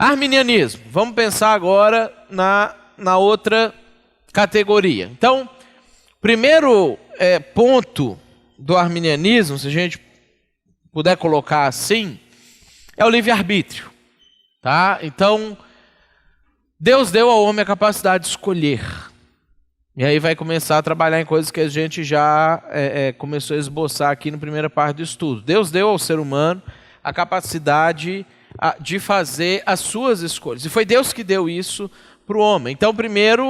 Arminianismo. Vamos pensar agora na outra categoria. Então, primeiro ponto do arminianismo, se a gente puder colocar assim, é o livre-arbítrio. Tá? Então, Deus deu ao homem a capacidade de escolher. E aí vai começar a trabalhar em coisas que a gente já começou a esboçar aqui na primeira parte do estudo. Deus deu ao ser humano a capacidade de fazer as suas escolhas. E foi Deus que deu isso para o homem. Então, primeiro,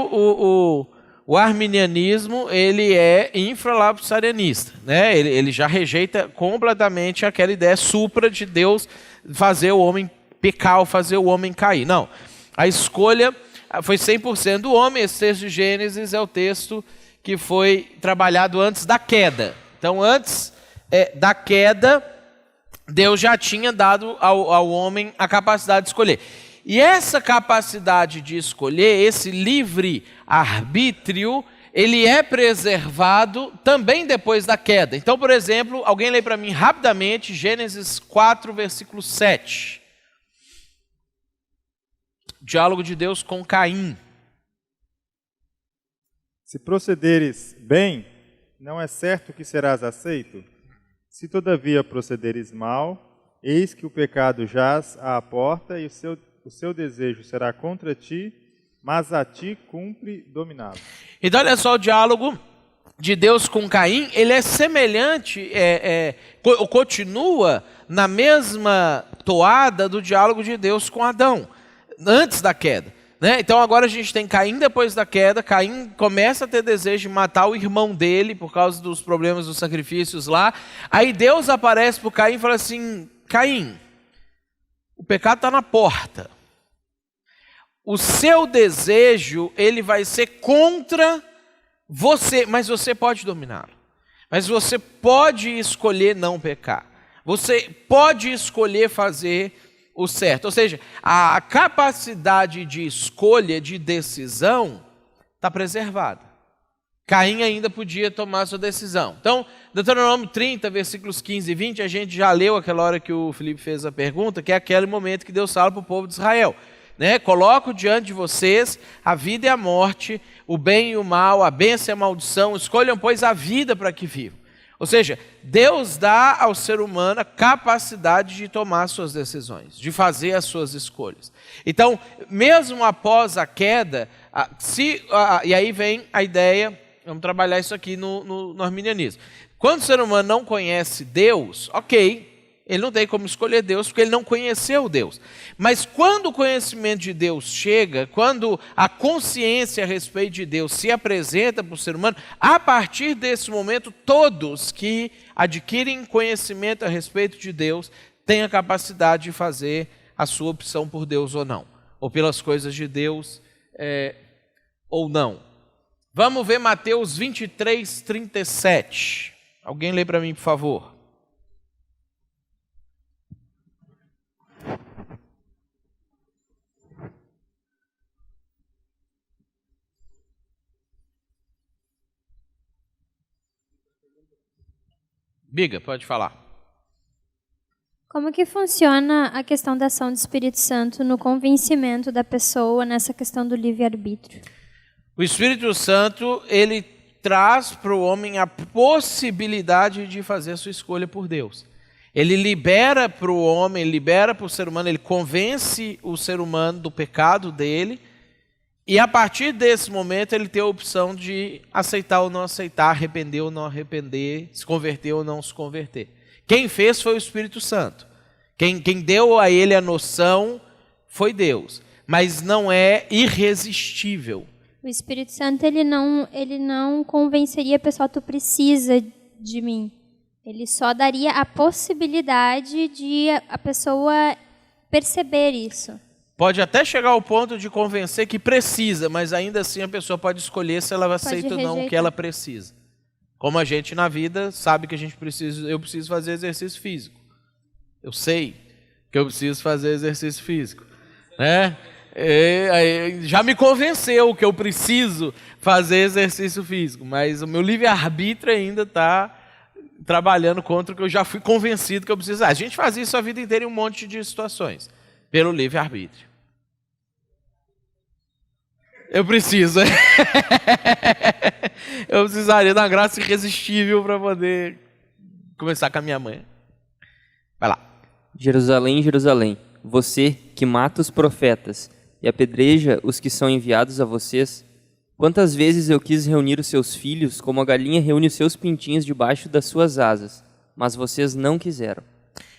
o arminianismo ele é infralapsarianista, né? Ele já rejeita completamente aquela ideia supra de Deus fazer o homem pecar ou fazer o homem cair. Não, a escolha foi 100% do homem. Esse texto de Gênesis é o texto que foi trabalhado antes da queda. Então, antes da queda, Deus já tinha dado ao homem a capacidade de escolher. E essa capacidade de escolher, esse livre-arbítrio, ele é preservado também depois da queda. Então, por exemplo, alguém lê para mim rapidamente Gênesis 4, versículo 7. Diálogo de Deus com Caim. Se procederes bem, não é certo que serás aceito? Se todavia procederes mal, eis que o pecado jaz à porta e o seu desejo será contra ti, mas a ti cumpre dominá-lo. Então olha só o diálogo de Deus com Caim, ele é semelhante, continua na mesma toada do diálogo de Deus com Adão, antes da queda. Né? Então agora a gente tem Caim depois da queda. Caim começa a ter desejo de matar o irmão dele por causa dos problemas dos sacrifícios lá. Aí Deus aparece para o Caim e fala assim: Caim, o pecado está na porta. O seu desejo ele vai ser contra você, mas você pode dominá-lo. Mas você pode escolher não pecar. Você pode escolher fazer o certo. Ou seja, a capacidade de escolha, de decisão, está preservada. Caim ainda podia tomar sua decisão. Então, Deuteronômio 30, versículos 15 e 20, a gente já leu aquela hora que o Felipe fez a pergunta, que é aquele momento que Deus fala para o povo de Israel. Né? Coloco diante de vocês a vida e a morte, o bem e o mal, a bênção e a maldição. Escolham, pois, a vida para que vivam. Ou seja, Deus dá ao ser humano a capacidade de tomar suas decisões, de fazer as suas escolhas. Então, mesmo após a queda, e aí vem a ideia, vamos trabalhar isso aqui no arminianismo. Quando o ser humano não conhece Deus, ok, ele não tem como escolher Deus, porque ele não conheceu Deus. Mas quando o conhecimento de Deus chega, quando a consciência a respeito de Deus se apresenta para o ser humano, a partir desse momento, todos que adquirem conhecimento a respeito de Deus têm a capacidade de fazer a sua opção por Deus ou não, ou pelas coisas de Deus ou não. Vamos ver Mateus 23, 37. Alguém lê para mim, por favor. Biga, pode falar. Como que funciona a questão da ação do Espírito Santo no convencimento da pessoa nessa questão do livre-arbítrio? O Espírito Santo, ele traz para o homem a possibilidade de fazer a sua escolha por Deus. Ele libera para o homem, ele libera para o ser humano, ele convence o ser humano do pecado dele, e a partir desse momento ele tem a opção de aceitar ou não aceitar, arrepender ou não arrepender, se converter ou não se converter. Quem fez foi o Espírito Santo. Quem deu a ele a noção foi Deus, mas não é irresistível. O Espírito Santo ele não convenceria a pessoa: tu precisa de mim. Ele só daria a possibilidade de a pessoa perceber isso. Pode até chegar ao ponto de convencer que precisa, mas ainda assim a pessoa pode escolher se ela aceita ou não o que ela precisa. Como a gente na vida sabe que eu preciso fazer exercício físico. Eu sei que eu preciso fazer exercício físico. Né? Já me convenceu que eu preciso fazer exercício físico, mas o meu livre-arbítrio ainda está trabalhando contra o que eu já fui convencido que eu preciso. A gente faz isso a vida inteira em um monte de situações, pelo livre-arbítrio. Eu preciso. Eu precisaria da graça irresistível para poder começar com a minha mãe. Vai lá. Jerusalém, Jerusalém, você que mata os profetas e apedreja os que são enviados a vocês, quantas vezes eu quis reunir os seus filhos como a galinha reúne os seus pintinhos debaixo das suas asas, mas vocês não quiseram.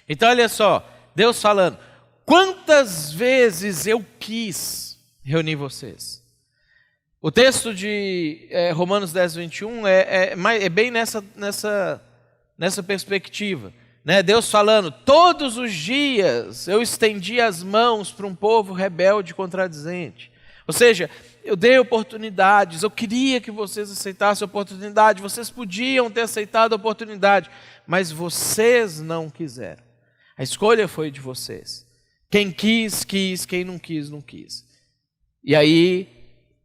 Então olha só, Deus falando, quantas vezes eu quis reunir vocês? O texto de Romanos 10, 21 é bem nessa perspectiva. Né? Deus falando, todos os dias eu estendi as mãos para um povo rebelde e contradizente. Ou seja, eu dei oportunidades, eu queria que vocês aceitassem a oportunidade, vocês podiam ter aceitado a oportunidade, mas vocês não quiseram. A escolha foi de vocês. Quem quis, quis, quem não quis, não quis. E aí,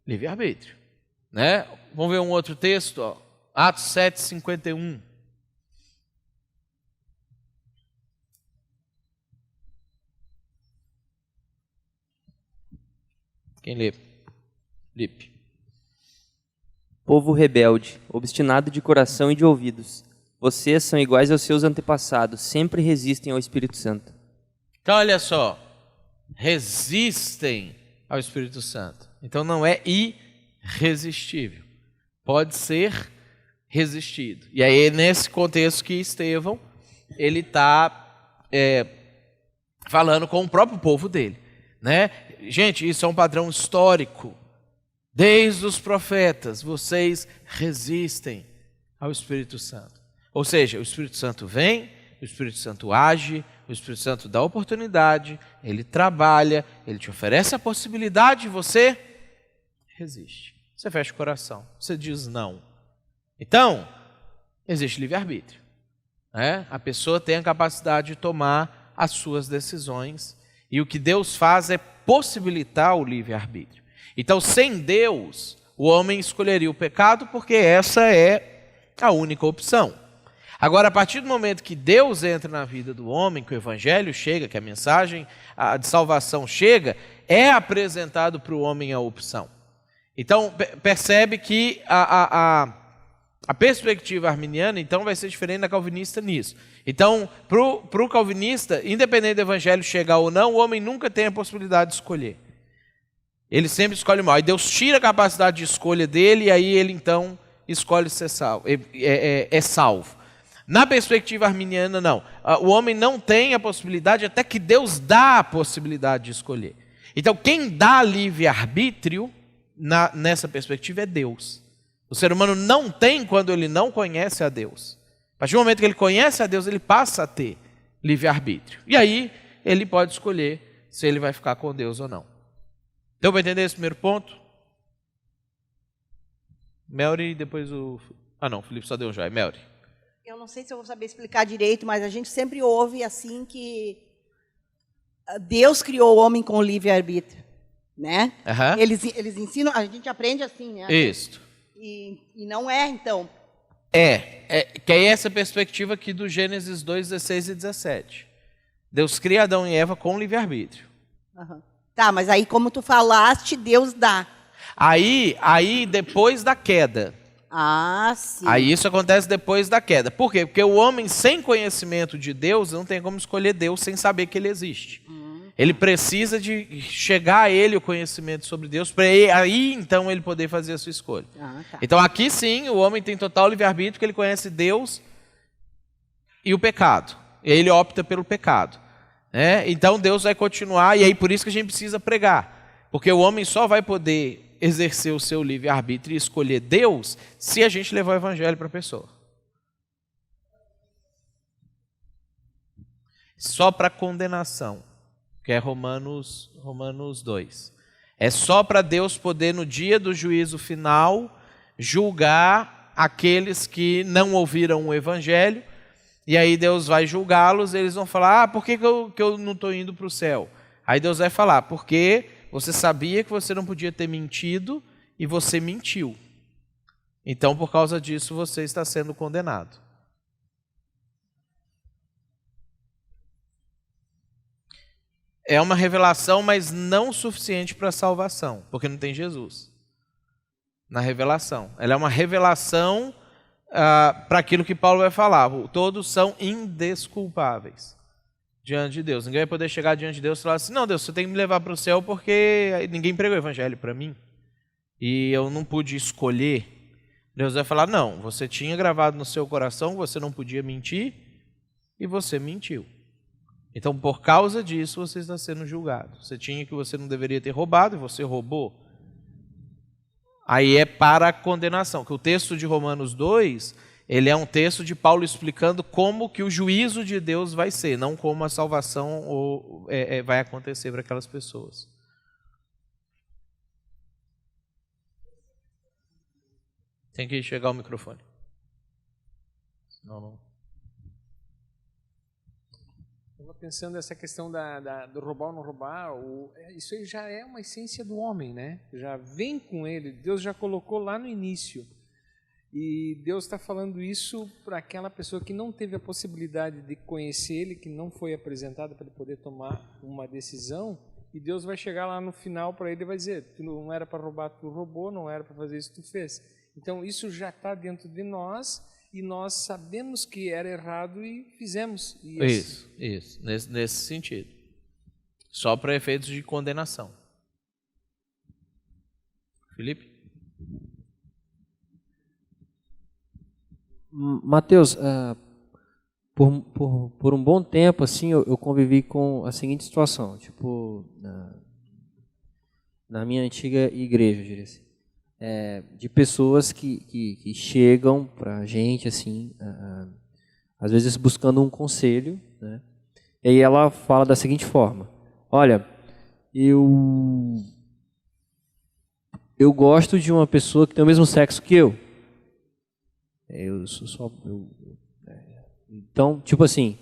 livre-arbítrio. Né? Vamos ver um outro texto, ó. Atos 7, 51. Quem lê? Lipe. Povo rebelde, obstinado de coração e de ouvidos, vocês são iguais aos seus antepassados, sempre resistem ao Espírito Santo. Então, olha só, resistem ao Espírito Santo. Então, não é irresistível. Pode ser resistido. E aí, é nesse contexto que Estevão, ele está falando com o próprio povo dele. Né? Gente, isso é um padrão histórico. Desde os profetas, vocês resistem ao Espírito Santo. Ou seja, o Espírito Santo vem, o Espírito Santo age, o Espírito Santo dá oportunidade, ele trabalha, ele te oferece a possibilidade e você resiste. Você fecha o coração, você diz não. Então, existe livre-arbítrio. Né? A pessoa tem a capacidade de tomar as suas decisões e o que Deus faz é possibilitar o livre-arbítrio. Então, sem Deus, o homem escolheria o pecado porque essa é a única opção. Agora, a partir do momento que Deus entra na vida do homem, que o evangelho chega, que a mensagem de salvação chega, é apresentado para o homem a opção. Então, percebe que a perspectiva arminiana, então, vai ser diferente da calvinista nisso. Então, para o calvinista, independente do evangelho chegar ou não, o homem nunca tem a possibilidade de escolher. Ele sempre escolhe mal. E Deus tira a capacidade de escolha dele e aí ele então escolhe ser salvo. É salvo. Na perspectiva arminiana, não. O homem não tem a possibilidade, até que Deus dá a possibilidade de escolher. Então, quem dá livre-arbítrio nessa perspectiva é Deus. O ser humano não tem quando ele não conhece a Deus. A partir do momento que ele conhece a Deus, ele passa a ter livre-arbítrio. E aí, ele pode escolher se ele vai ficar com Deus ou não. Deu para entender esse primeiro ponto? Melry, depois o... Ah não, o Felipe só deu já, é Melry. Eu não sei se eu vou saber explicar direito, mas a gente sempre ouve assim que Deus criou o homem com livre-arbítrio, né? Uhum. Eles ensinam, a gente aprende assim, né? Isso. E não é, então. Que é essa perspectiva aqui do Gênesis 2, 16 e 17. Deus cria Adão e Eva com livre-arbítrio. Uhum. Tá, mas aí como tu falaste, Deus dá. Aí depois da queda. Ah, sim. Aí isso acontece depois da queda. Por quê? Porque o homem sem conhecimento de Deus não tem como escolher Deus sem saber que ele existe. Ele precisa de chegar a ele o conhecimento sobre Deus, para aí então ele poder fazer a sua escolha. Tá. Então aqui sim, o homem tem total livre-arbítrio, porque ele conhece Deus e o pecado. E aí ele opta pelo pecado. Então Deus vai continuar, e aí por isso que a gente precisa pregar. Porque o homem só vai poder exercer o seu livre-arbítrio e escolher Deus se a gente levar o evangelho para a pessoa. Só para condenação, que é Romanos 2. É só para Deus poder, no dia do juízo final, julgar aqueles que não ouviram o evangelho. E aí Deus vai julgá-los, eles vão falar, por que eu não estou indo para o céu? Aí Deus vai falar, porque você sabia que você não podia ter mentido e você mentiu. Então, por causa disso, você está sendo condenado. É uma revelação, mas não suficiente para a salvação, porque não tem Jesus. na revelação. Ela é uma revelação para aquilo que Paulo vai falar. Todos são indesculpáveis diante de Deus. Ninguém vai poder chegar diante de Deus e falar assim, não, Deus, você tem que me levar para o céu porque ninguém pregou o evangelho para mim e eu não pude escolher. Deus vai falar, não, você tinha gravado no seu coração, você não podia mentir e você mentiu. Então, por causa disso, você está sendo julgado. Você tinha que você não deveria ter roubado e você roubou. Aí é para a condenação, que o texto de Romanos 2, ele é um texto de Paulo explicando como que o juízo de Deus vai ser, não como a salvação vai acontecer para aquelas pessoas. Tem que chegar o microfone. Não. Eu estava pensando nessa questão do roubar ou não roubar, isso aí já é uma essência do homem, né? Já vem com ele, Deus já colocou lá no início. E Deus está falando isso para aquela pessoa que não teve a possibilidade de conhecer ele, que não foi apresentada para ele poder tomar uma decisão, e Deus vai chegar lá no final para ele e vai dizer, tu não era para roubar, tu roubou, não era para fazer isso, tu fez. Então isso já está dentro de nós, e nós sabemos que era errado e fizemos. Isso. Nesse sentido. Só para efeitos de condenação. Felipe? Mateus, por um bom tempo assim, eu convivi com a seguinte situação, tipo, na minha antiga igreja, eu diria assim. De pessoas que chegam para a gente, assim, às vezes buscando um conselho, né? E aí ela fala da seguinte forma, olha, eu gosto de uma pessoa que tem o mesmo sexo que eu. Então, tipo assim...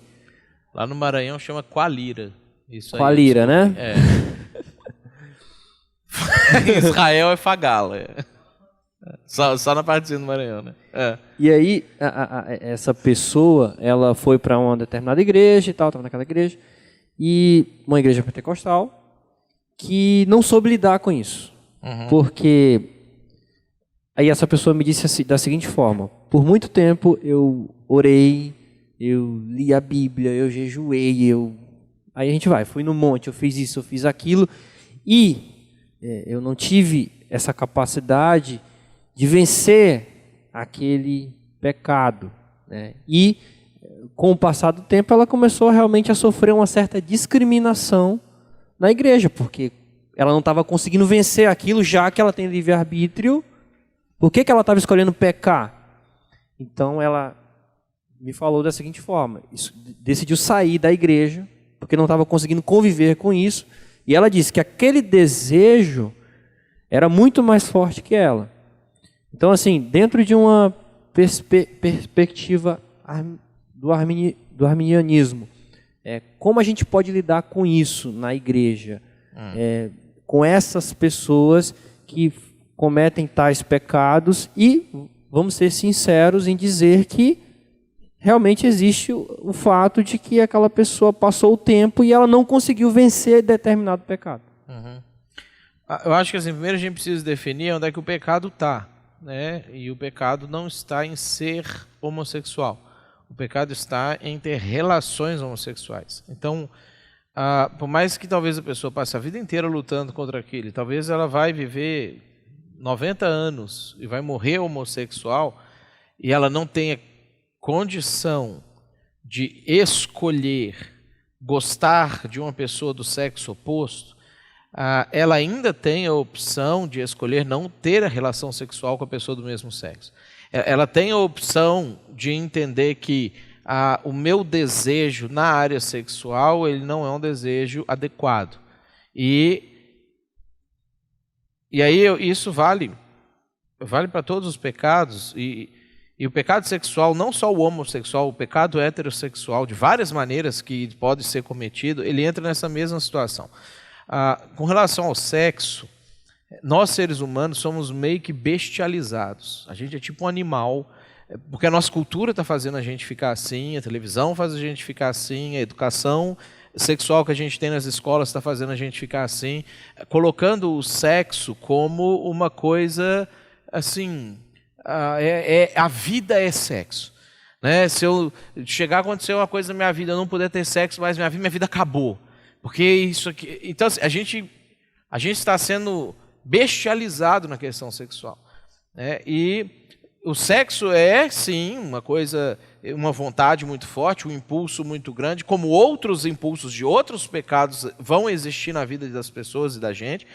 Lá no Maranhão chama qualira. Isso qualira, aí, né? Israel é fagala. Só na partezinha do Maranhão, né? E aí, essa pessoa, ela foi para uma determinada igreja e tal, estava naquela igreja, e uma igreja pentecostal, que não soube lidar com isso. Uhum. Porque aí essa pessoa me disse assim, da seguinte forma, por muito tempo eu orei, eu li a Bíblia, eu jejuei, aí a gente fui no monte, eu fiz isso, eu fiz aquilo, e eu não tive essa capacidade de vencer aquele pecado, né? E com o passar do tempo ela começou realmente a sofrer uma certa discriminação na igreja, porque ela não estava conseguindo vencer aquilo, já que ela tem livre-arbítrio. Por que ela estava escolhendo pecar? Então ela me falou da seguinte forma, decidiu sair da igreja, porque não estava conseguindo conviver com isso, e ela disse que aquele desejo era muito mais forte que ela. Então, assim, dentro de uma perspectiva do arminianismo, como a gente pode lidar com isso na igreja? Com essas pessoas que cometem tais pecados e vamos ser sinceros em dizer que realmente existe o fato de que aquela pessoa passou o tempo e ela não conseguiu vencer determinado pecado. Uhum. Eu acho que assim, primeiro a gente precisa definir onde é que o pecado está, né? E o pecado não está em ser homossexual. O pecado está em ter relações homossexuais. Então, por mais que talvez a pessoa passe a vida inteira lutando contra aquilo, talvez ela vai viver 90 anos e vai morrer homossexual e ela não tenha condição de escolher gostar de uma pessoa do sexo oposto, ela ainda tem a opção de escolher não ter a relação sexual com a pessoa do mesmo sexo. Ela tem a opção de entender que o meu desejo na área sexual ele não é um desejo adequado. E aí isso vale para todos os pecados. E o pecado sexual, não só o homossexual, o pecado heterossexual, de várias maneiras que pode ser cometido, ele entra nessa mesma situação. Com relação ao sexo, nós seres humanos somos meio que bestializados. A gente é tipo um animal, porque a nossa cultura está fazendo a gente ficar assim, a televisão faz a gente ficar assim, a educação sexual que a gente tem nas escolas está fazendo a gente ficar assim, colocando o sexo como uma coisa assim, a vida é sexo. Né? Se eu chegar a acontecer uma coisa na minha vida, eu não puder ter sexo, mas minha vida acabou. Porque isso aqui... Então, assim, a gente está sendo bestializado na questão sexual. Né? E o sexo é, sim, uma vontade muito forte, um impulso muito grande, como outros impulsos de outros pecados vão existir na vida das pessoas e da gente,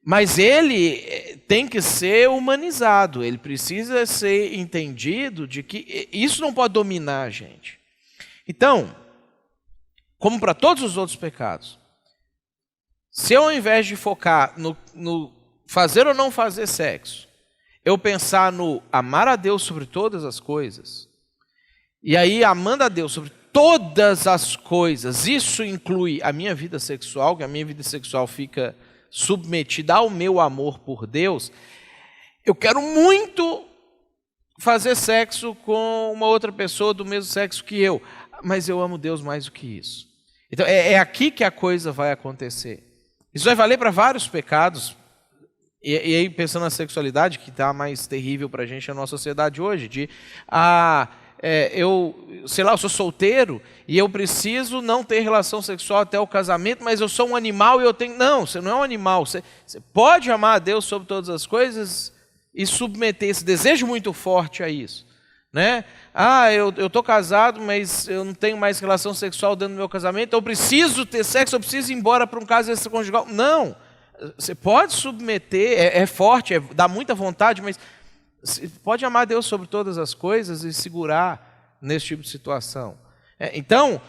mas ele tem que ser humanizado, ele precisa ser entendido de que isso não pode dominar a gente. Então, como para todos os outros pecados, se eu, ao invés de focar no fazer ou não fazer sexo, eu pensar no amar a Deus sobre todas as coisas, e aí amando a Deus sobre todas as coisas, isso inclui a minha vida sexual, que a minha vida sexual fica submetida ao meu amor por Deus, eu quero muito fazer sexo com uma outra pessoa do mesmo sexo que eu, mas eu amo Deus mais do que isso. Então é aqui que a coisa vai acontecer. Isso vai valer para vários pecados. E aí, pensando na sexualidade, que está mais terrível para a gente na nossa sociedade hoje, eu sou solteiro e eu preciso não ter relação sexual até o casamento, mas eu sou um animal e eu tenho... Não, você não é um animal. Você pode amar a Deus sobre todas as coisas e submeter esse desejo muito forte a isso. Né? Eu estou casado, mas eu não tenho mais relação sexual dentro do meu casamento, eu preciso ter sexo, eu preciso ir embora para um caso extraconjugal. Não! Você pode submeter, é forte, dá muita vontade, mas você pode amar Deus sobre todas as coisas e segurar nesse tipo de situação. Então,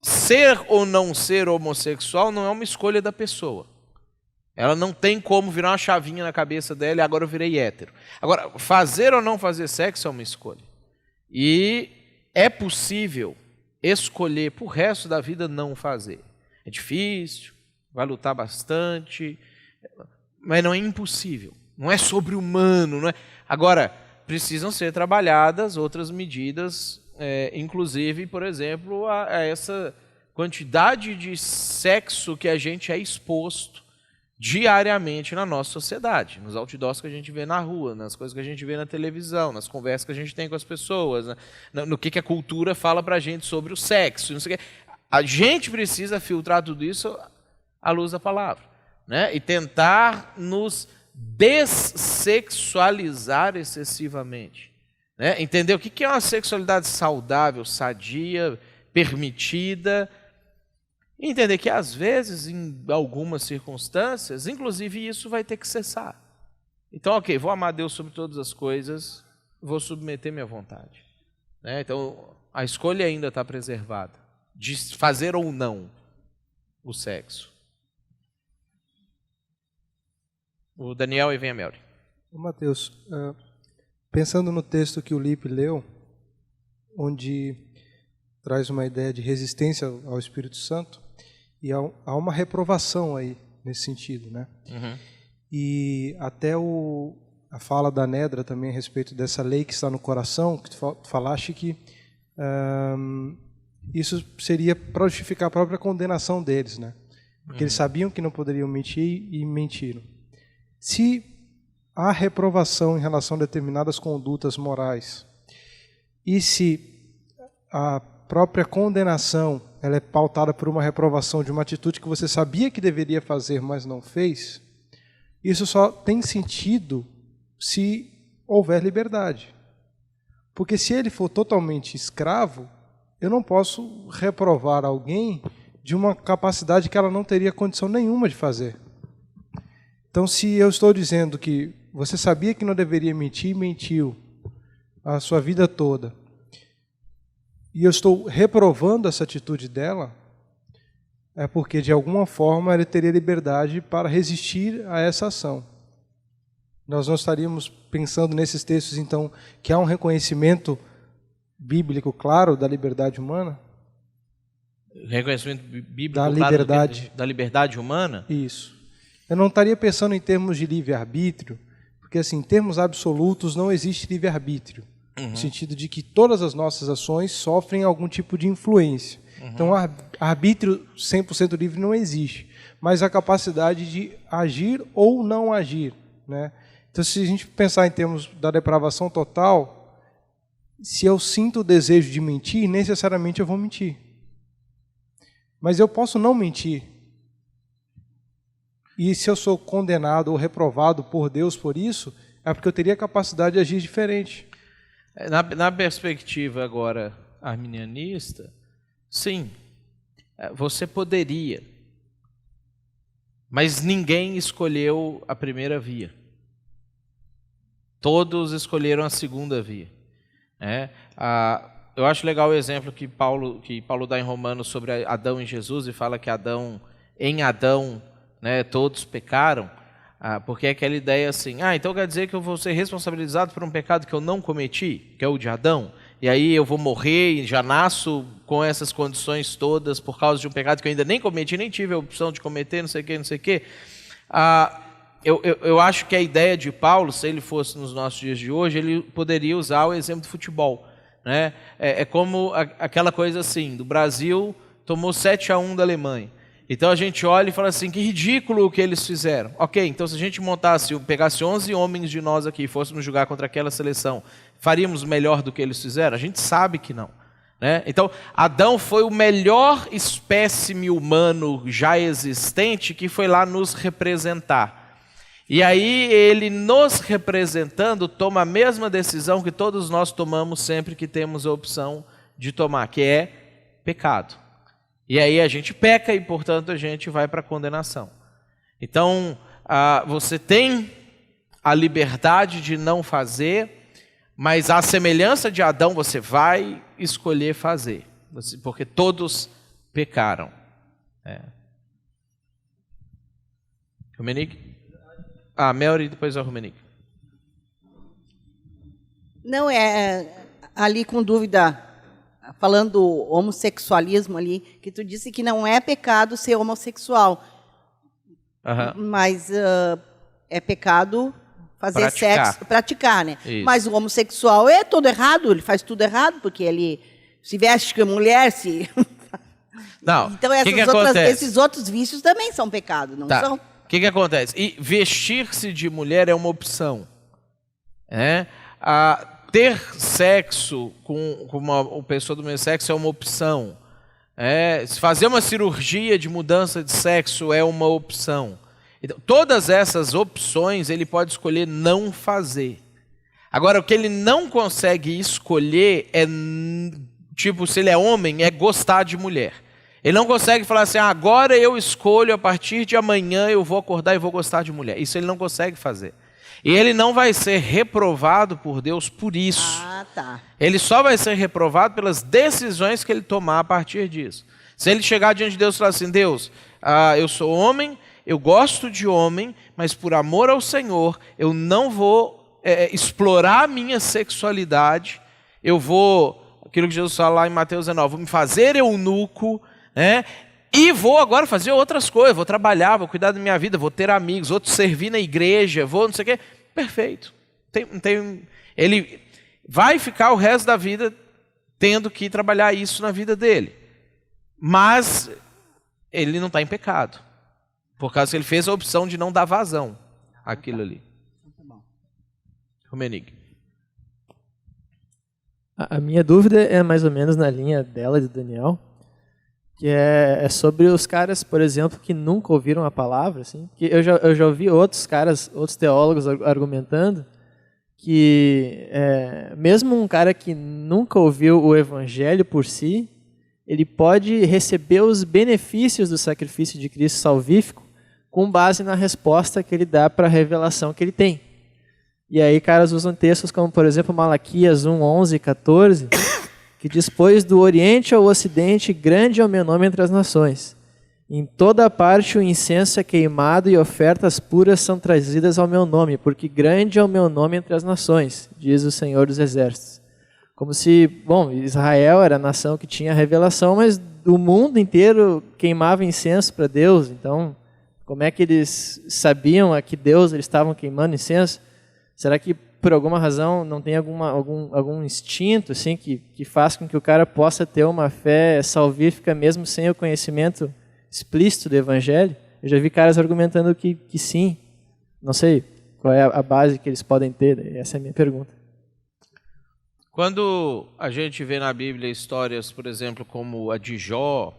ser ou não ser homossexual não é uma escolha da pessoa. Ela não tem como virar uma chavinha na cabeça dela e agora eu virei hétero. Agora, fazer ou não fazer sexo é uma escolha. E é possível escolher pro resto da vida não fazer. É difícil, vai lutar bastante, mas não é impossível. Não é sobre-humano. Não é... Agora, precisam ser trabalhadas outras medidas, inclusive, por exemplo, a essa quantidade de sexo que a gente é exposto diariamente na nossa sociedade, nos outdoors que a gente vê na rua, nas coisas que a gente vê na televisão, nas conversas que a gente tem com as pessoas, né? No que a cultura fala pra gente sobre o sexo, não sei o quê. A gente precisa filtrar tudo isso à luz da palavra, né? E tentar nos dessexualizar excessivamente, né? Entender o que é uma sexualidade saudável, sadia, permitida, e entender que às vezes, em algumas circunstâncias, inclusive isso vai ter que cessar. Então, ok, vou amar Deus sobre todas as coisas, vou submeter minha vontade, né? Então, a escolha ainda está preservada, de fazer ou não o sexo. O Daniel e vem a Melry. Mateus, pensando no texto que o Lipe leu, onde traz uma ideia de resistência ao Espírito Santo, e há uma reprovação aí nesse sentido, né? Uhum. E até a fala da Nedra também a respeito dessa lei que está no coração, que tu falaste que isso seria para justificar a própria condenação deles, né? Porque eles sabiam que não poderiam mentir e mentiram. Se há reprovação em relação a determinadas condutas morais, e se a própria condenação ela é pautada por uma reprovação de uma atitude que você sabia que deveria fazer, mas não fez, isso só tem sentido se houver liberdade. Porque se ele for totalmente escravo, eu não posso reprovar alguém de uma capacidade que ela não teria condição nenhuma de fazer. Então, se eu estou dizendo que você sabia que não deveria mentir e mentiu a sua vida toda, e eu estou reprovando essa atitude dela, é porque, de alguma forma, ele teria liberdade para resistir a essa ação. Nós não estaríamos pensando nesses textos, então, que há um reconhecimento bíblico claro da liberdade humana? Reconhecimento bíblico da claro liberdade. Da liberdade humana? Isso. Eu não estaria pensando em termos de livre-arbítrio, porque, assim, em termos absolutos, não existe livre-arbítrio. No sentido de que todas as nossas ações sofrem algum tipo de influência. Então, arbítrio 100% livre não existe, mas a capacidade de agir ou não agir, né? Então, se a gente pensar em termos da depravação total, se eu sinto o desejo de mentir, necessariamente eu vou mentir. Mas eu posso não mentir. E se eu sou condenado ou reprovado por Deus por isso, é porque eu teria a capacidade de agir diferente. Na perspectiva agora arminianista, sim, você poderia, mas ninguém escolheu a primeira via. Todos escolheram a segunda via. Eu acho legal o exemplo que Paulo dá em Romanos sobre Adão e Jesus, e fala que em Adão, né, todos pecaram, porque é aquela ideia assim, então quer dizer que eu vou ser responsabilizado por um pecado que eu não cometi, que é o de Adão, e aí eu vou morrer e já nasço com essas condições todas por causa de um pecado que eu ainda nem cometi, nem tive a opção de cometer, não sei o quê. Eu acho que a ideia de Paulo, se ele fosse nos nossos dias de hoje, ele poderia usar o exemplo do futebol, né? É como aquela coisa assim, do Brasil tomou 7-1 da Alemanha. Então a gente olha e fala assim, que ridículo o que eles fizeram. Ok, então se a gente pegasse 11 homens de nós aqui e fôssemos jogar contra aquela seleção, faríamos melhor do que eles fizeram? A gente sabe que não, né? Então Adão foi o melhor espécime humano já existente que foi lá nos representar. E aí ele, nos representando, toma a mesma decisão que todos nós tomamos sempre que temos a opção de tomar, que é pecado. E aí a gente peca e, portanto, a gente vai para a condenação. Então, você tem a liberdade de não fazer, mas à semelhança de Adão, você vai escolher fazer, porque todos pecaram. Rumenique? Melry, depois a Rumenique. Não, ali com dúvida, falando do homossexualismo ali, que tu disse que não é pecado ser homossexual, mas é pecado fazer sexo, praticar, né? Isso. Mas o homossexual é todo errado, ele faz tudo errado, porque ele se veste como mulher, se... Não, então esses outros vícios também são pecado, não são? O que acontece? E vestir-se de mulher é uma opção. Ter sexo com uma pessoa do mesmo sexo é uma opção. Fazer uma cirurgia de mudança de sexo é uma opção. Então, todas essas opções ele pode escolher não fazer. Agora, o que ele não consegue escolher é, tipo, se ele é homem, é gostar de mulher. Ele não consegue falar assim, agora eu escolho, a partir de amanhã eu vou acordar e vou gostar de mulher. Isso ele não consegue fazer. E ele não vai ser reprovado por Deus por isso. Ele só vai ser reprovado pelas decisões que ele tomar a partir disso. Se ele chegar diante de Deus e falar assim, Deus, eu sou homem, eu gosto de homem, mas por amor ao Senhor, eu não vou explorar a minha sexualidade, eu vou, aquilo que Jesus fala lá em Mateus 19, vou me fazer eunuco, e vou agora fazer outras coisas, vou trabalhar, vou cuidar da minha vida, vou ter amigos, vou servir na igreja, vou não sei o quê. Perfeito. Ele vai ficar o resto da vida tendo que trabalhar isso na vida dele. Mas ele não está em pecado, por causa que ele fez a opção de não dar vazão àquilo ali. Rumenique. A minha dúvida é mais ou menos na linha dela, de Daniel, que é sobre os caras, por exemplo, que nunca ouviram a palavra, assim, que eu já ouvi outros teólogos argumentando que mesmo um cara que nunca ouviu o evangelho por si, ele pode receber os benefícios do sacrifício de Cristo salvífico com base na resposta que ele dá para a revelação que ele tem. E aí caras usam textos como, por exemplo, Malaquias 1, 11 e 14, que diz, pois do Oriente ao Ocidente, grande é o meu nome entre as nações. Em toda parte o incenso é queimado e ofertas puras são trazidas ao meu nome, porque grande é o meu nome entre as nações, diz o Senhor dos Exércitos. Como se, Israel era a nação que tinha a revelação, mas o mundo inteiro queimava incenso para Deus. Então, como é que eles sabiam a que Deus eles estavam queimando incenso? Será que por alguma razão, não tem algum instinto assim que faz com que o cara possa ter uma fé salvífica mesmo sem o conhecimento explícito do Evangelho? Eu já vi caras argumentando que sim. Não sei qual é a base que eles podem ter. Essa é a minha pergunta. Quando a gente vê na Bíblia histórias, por exemplo, como a de Jó,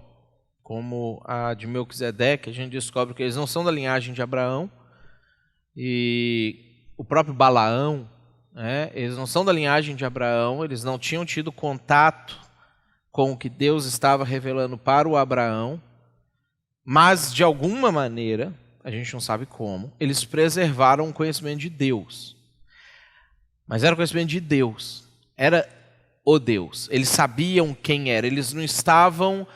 como a de Melquisedeque, a gente descobre que eles não são da linhagem de Abraão, e o próprio Balaão, né, eles não são da linhagem de Abraão, eles não tinham tido contato com o que Deus estava revelando para o Abraão, mas de alguma maneira, a gente não sabe como, eles preservaram o conhecimento de Deus. Mas era o conhecimento de Deus, era o Deus. Eles sabiam quem era, eles não estavam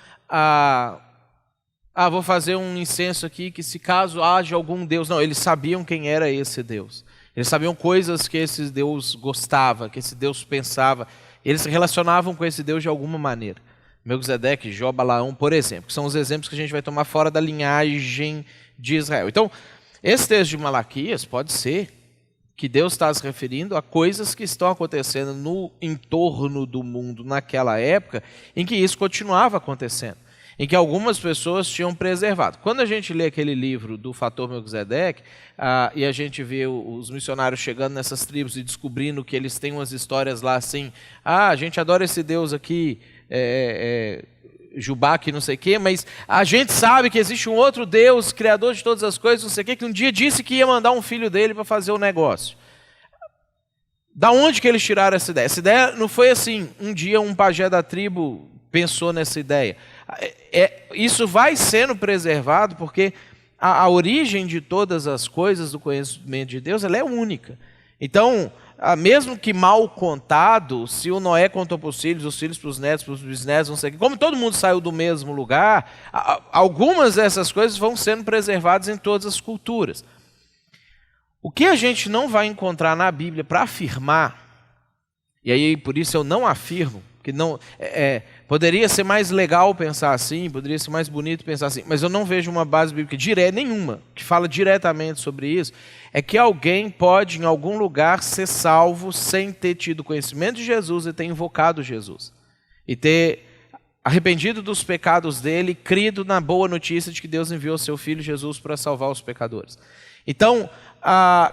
vou fazer um incenso aqui que se caso haja algum Deus. Não, eles sabiam quem era esse Deus. Eles sabiam coisas que esse Deus gostava, que esse Deus pensava. Eles se relacionavam com esse Deus de alguma maneira. Melquisedeque, Jó, Balaão, por exemplo, que são os exemplos que a gente vai tomar fora da linhagem de Israel. Então, esse texto de Malaquias pode ser que Deus está se referindo a coisas que estão acontecendo no entorno do mundo naquela época, em que isso continuava acontecendo, em que algumas pessoas tinham preservado. Quando a gente lê aquele livro do Fator Melquisedeque, e a gente vê os missionários chegando nessas tribos e descobrindo que eles têm umas histórias lá assim, a gente adora esse Deus aqui, Jubá, que não sei o quê, mas a gente sabe que existe um outro Deus, criador de todas as coisas, não sei o quê, que um dia disse que ia mandar um filho dele para fazer o negócio. Da onde que eles tiraram essa ideia? Essa ideia não foi assim, um dia um pajé da tribo pensou nessa ideia. Isso vai sendo preservado porque a origem de todas as coisas do conhecimento de Deus, ela é única. Então, mesmo que mal contado, se o Noé contou para os filhos para os netos, para os bisnetos, não sei o que, como todo mundo saiu do mesmo lugar, algumas dessas coisas vão sendo preservadas em todas as culturas. O que a gente não vai encontrar na Bíblia para afirmar, e aí por isso eu não afirmo, que não poderia ser mais legal pensar assim, poderia ser mais bonito pensar assim, mas eu não vejo uma base bíblica nenhuma que fala diretamente sobre isso, é que alguém pode em algum lugar ser salvo sem ter tido conhecimento de Jesus e ter invocado Jesus, e ter arrependido dos pecados dele, crido na boa notícia de que Deus enviou seu Filho Jesus para salvar os pecadores. Então,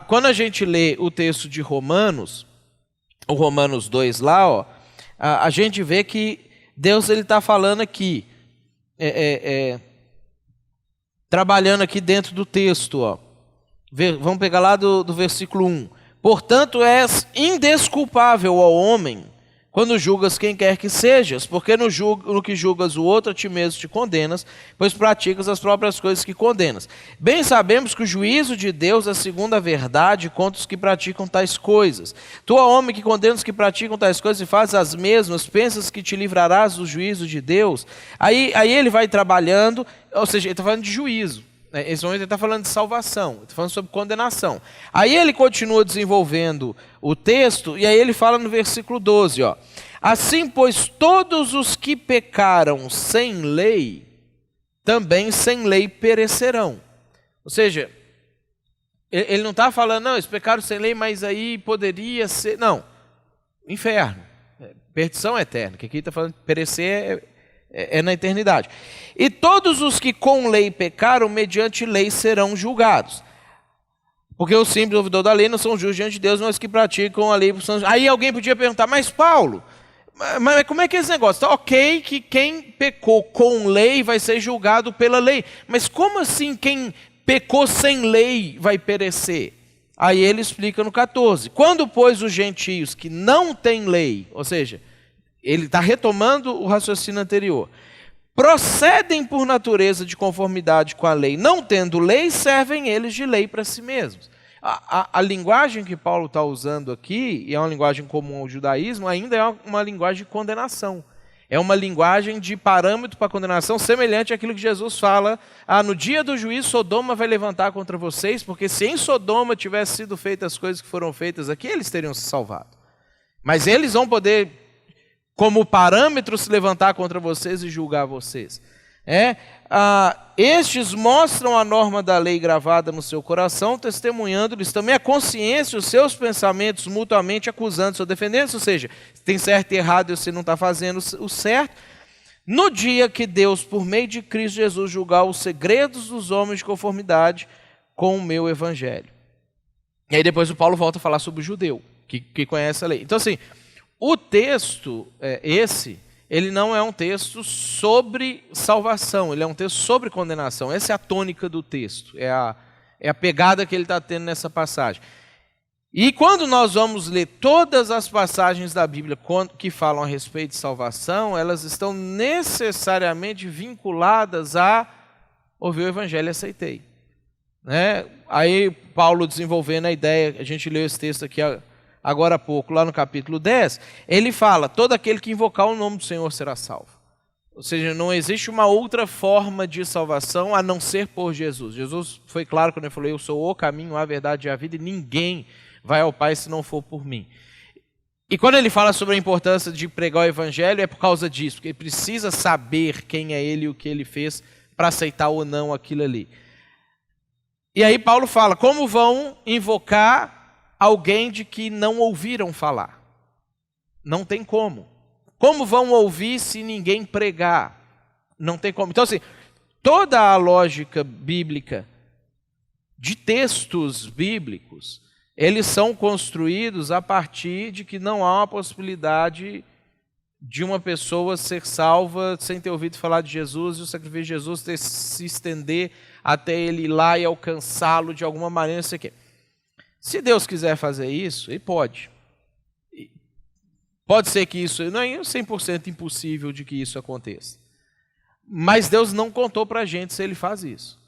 quando a gente lê o texto de Romanos, o Romanos 2 lá, a gente vê que Deus está falando aqui, trabalhando aqui dentro do texto. Vamos pegar lá do versículo 1. Portanto, és indesculpável ao homem, quando julgas quem quer que sejas, porque no que julgas o outro, a ti mesmo te condenas, pois praticas as próprias coisas que condenas. Bem sabemos que o juízo de Deus é segundo a verdade contra os que praticam tais coisas. Tu, ó homem, que condena os que praticam tais coisas e fazes as mesmas, pensas que te livrarás do juízo de Deus? Aí ele vai trabalhando, ou seja, ele está falando de juízo. Nesse momento ele está falando de salvação, ele está falando sobre condenação. Aí ele continua desenvolvendo o texto, e aí ele fala no versículo 12, assim, pois todos os que pecaram sem lei, também sem lei perecerão. Ou seja, ele não está falando, não, eles pecaram sem lei, mas aí poderia ser... Não, inferno, perdição eterna, que aqui está falando de perecer na eternidade. E todos os que com lei pecaram, mediante lei serão julgados. Porque os simples ouvidores da lei não são justos diante de Deus, mas que praticam a lei. Aí alguém podia perguntar, mas Paulo, mas como é que é esse negócio? Tá ok que quem pecou com lei vai ser julgado pela lei. Mas como assim quem pecou sem lei vai perecer? Aí ele explica no 14. Quando, pois, os gentios que não têm lei, ou seja, ele está retomando o raciocínio anterior, procedem por natureza de conformidade com a lei, não tendo lei, servem eles de lei para si mesmos. A linguagem que Paulo está usando aqui, e é uma linguagem comum ao judaísmo, ainda é uma linguagem de condenação. É uma linguagem de parâmetro para condenação, semelhante àquilo que Jesus fala, no dia do juízo Sodoma vai levantar contra vocês, porque se em Sodoma tivessem sido feitas as coisas que foram feitas aqui, eles teriam se salvado. Mas eles vão poder, como parâmetro, se levantar contra vocês e julgar vocês. Estes mostram a norma da lei gravada no seu coração, testemunhando-lhes também a consciência, os seus pensamentos mutuamente acusando-se ou defendendo-se, ou seja, tem certo e errado e você não está fazendo o certo. No dia que Deus, por meio de Cristo Jesus, julgar os segredos dos homens de conformidade com o meu evangelho. E aí depois o Paulo volta a falar sobre o judeu, que conhece a lei. Então assim, o texto ele não é um texto sobre salvação, ele é um texto sobre condenação. Essa é a tônica do texto, é a pegada que ele está tendo nessa passagem. E quando nós vamos ler todas as passagens da Bíblia que falam a respeito de salvação, elas estão necessariamente vinculadas a ouvir o Evangelho e aceitei. Aí Paulo desenvolvendo a ideia, a gente leu esse texto aqui agora há pouco, lá no capítulo 10, ele fala, todo aquele que invocar o nome do Senhor será salvo. Ou seja, não existe uma outra forma de salvação a não ser por Jesus. Jesus foi claro quando ele falou, eu sou o caminho, a verdade e a vida, e ninguém vai ao Pai se não for por mim. E quando ele fala sobre a importância de pregar o Evangelho, é por causa disso, porque ele precisa saber quem é ele e o que ele fez para aceitar ou não aquilo ali. E aí Paulo fala, como vão invocar alguém de que não ouviram falar? Não tem como. Como vão ouvir se ninguém pregar? Não tem como. Então assim, toda a lógica bíblica de textos bíblicos, eles são construídos a partir de que não há uma possibilidade de uma pessoa ser salva sem ter ouvido falar de Jesus e o sacrifício de Jesus se estender até ele ir lá e alcançá-lo de alguma maneira. Não sei o quê. Se Deus quiser fazer isso, ele pode. Pode ser que isso não é 100% impossível de que isso aconteça. Mas Deus não contou para a gente se ele faz isso.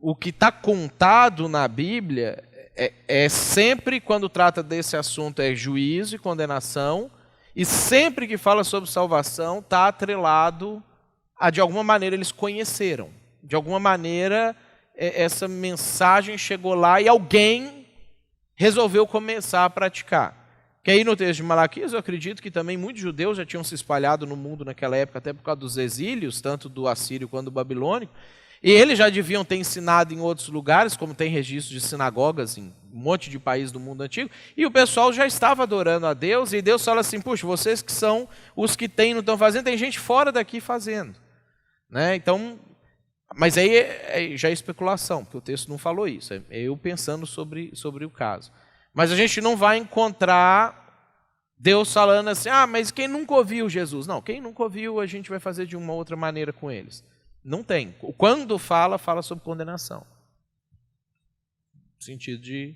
O que está contado na Bíblia é sempre, quando trata desse assunto, é juízo e condenação, e sempre que fala sobre salvação, está atrelado a, de alguma maneira, eles conheceram. De alguma maneira, essa mensagem chegou lá e alguém resolveu começar a praticar. Que aí no texto de Malaquias, eu acredito que também muitos judeus já tinham se espalhado no mundo naquela época, até por causa dos exílios, tanto do assírio quanto do babilônico, e eles já deviam ter ensinado em outros lugares, como tem registro de sinagogas em um monte de países do mundo antigo, e o pessoal já estava adorando a Deus, e Deus fala assim, puxa, vocês que são os que têm não estão fazendo, tem gente fora daqui fazendo. Então, mas aí já é especulação, porque o texto não falou isso, é eu pensando sobre o caso. Mas a gente não vai encontrar Deus falando assim, mas quem nunca ouviu Jesus? Não, quem nunca ouviu, a gente vai fazer de uma outra maneira com eles. Não tem. Quando fala sobre condenação. No sentido de...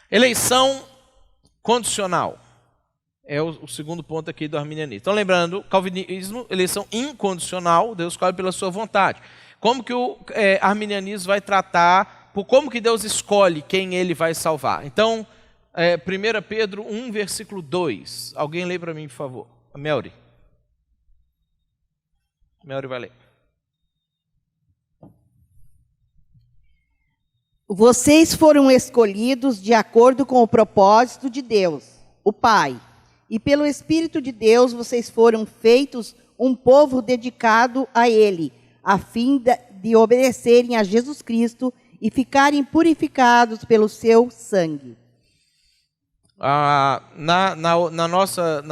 Eleição condicional. É o segundo ponto aqui do arminianismo. Então, lembrando, calvinismo, eleição incondicional, Deus escolhe pela sua vontade. Como que o arminianismo vai tratar, como que Deus escolhe quem ele vai salvar? Então, 1 Pedro 1, versículo 2. Alguém lê para mim, por favor. A Melry. Melry vai ler. Vocês foram escolhidos de acordo com o propósito de Deus, o Pai. E pelo Espírito de Deus, vocês foram feitos um povo dedicado a Ele, a fim de obedecerem a Jesus Cristo e ficarem purificados pelo seu sangue. Na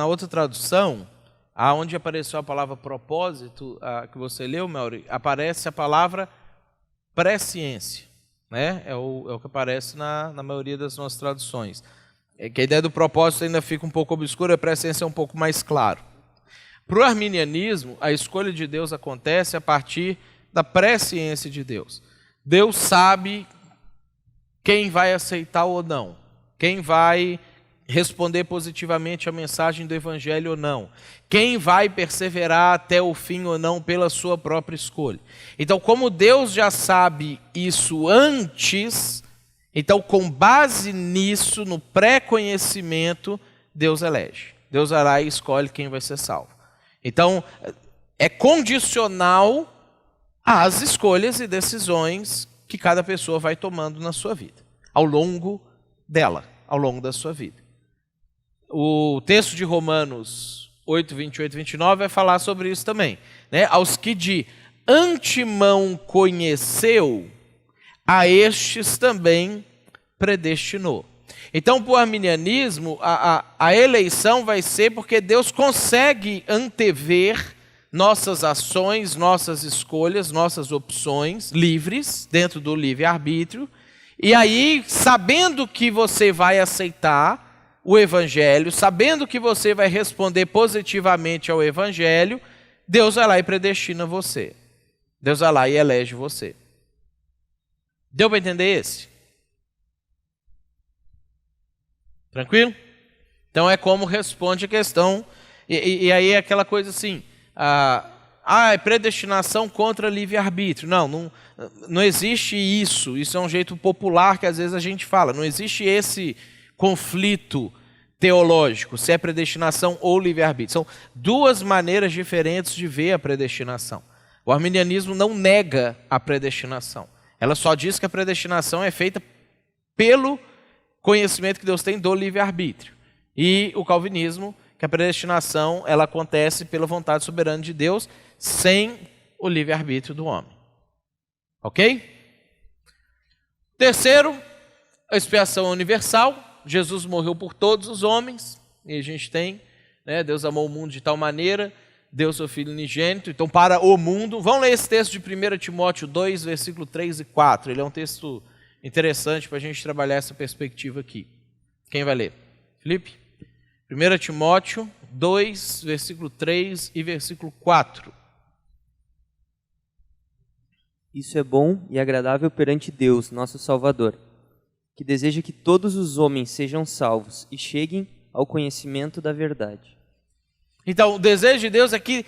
outra tradução, onde apareceu a palavra propósito, que você leu, Melry, aparece a palavra presciência. É o que aparece na maioria das nossas traduções. Que a ideia do propósito ainda fica um pouco obscura, a presciência é um pouco mais claro. Para o arminianismo, a escolha de Deus acontece a partir da presciência de Deus. Deus sabe quem vai aceitar ou não, quem vai responder positivamente a mensagem do Evangelho ou não, quem vai perseverar até o fim ou não pela sua própria escolha. Então, como Deus já sabe isso antes, então, com base nisso, no pré-conhecimento, Deus elege. Deus vai lá e escolhe quem vai ser salvo. Então, é condicional às escolhas e decisões que cada pessoa vai tomando na sua vida, ao longo da sua vida. o texto de Romanos 8, 28 e 29 vai falar sobre isso também. Né? Aos que de antemão conheceu, a estes também predestinou. Então, para o arminianismo, a eleição vai ser porque Deus consegue antever nossas ações, nossas escolhas, nossas opções livres, dentro do livre-arbítrio, e aí, sabendo que você vai aceitar o Evangelho, sabendo que você vai responder positivamente ao Evangelho, Deus vai lá e predestina você. Deus vai lá e elege você. Deu para entender esse? Tranquilo? Então é como responde a questão, e aí é aquela coisa assim, é predestinação contra livre-arbítrio. Não existe isso. Isso é um jeito popular que às vezes a gente fala. Não existe esse conflito teológico, se é predestinação ou livre-arbítrio. São duas maneiras diferentes de ver a predestinação. O arminianismo não nega a predestinação. Ela só diz que a predestinação é feita pelo conhecimento que Deus tem do livre-arbítrio. E o calvinismo, que a predestinação ela acontece pela vontade soberana de Deus, sem o livre-arbítrio do homem. Ok? Terceiro, a expiação universal. Jesus morreu por todos os homens, e a gente tem, né, Deus amou o mundo de tal maneira, deu seu Filho unigênito, então para o mundo. Vamos ler esse texto de 1 Timóteo 2, versículo 3 e 4. Ele é um texto interessante para a gente trabalhar essa perspectiva aqui. Quem vai ler? Felipe? 1 Timóteo 2, versículo 3 e versículo 4. Isso é bom e agradável perante Deus, nosso Salvador, que deseja que todos os homens sejam salvos e cheguem ao conhecimento da verdade. Então, o desejo de Deus é que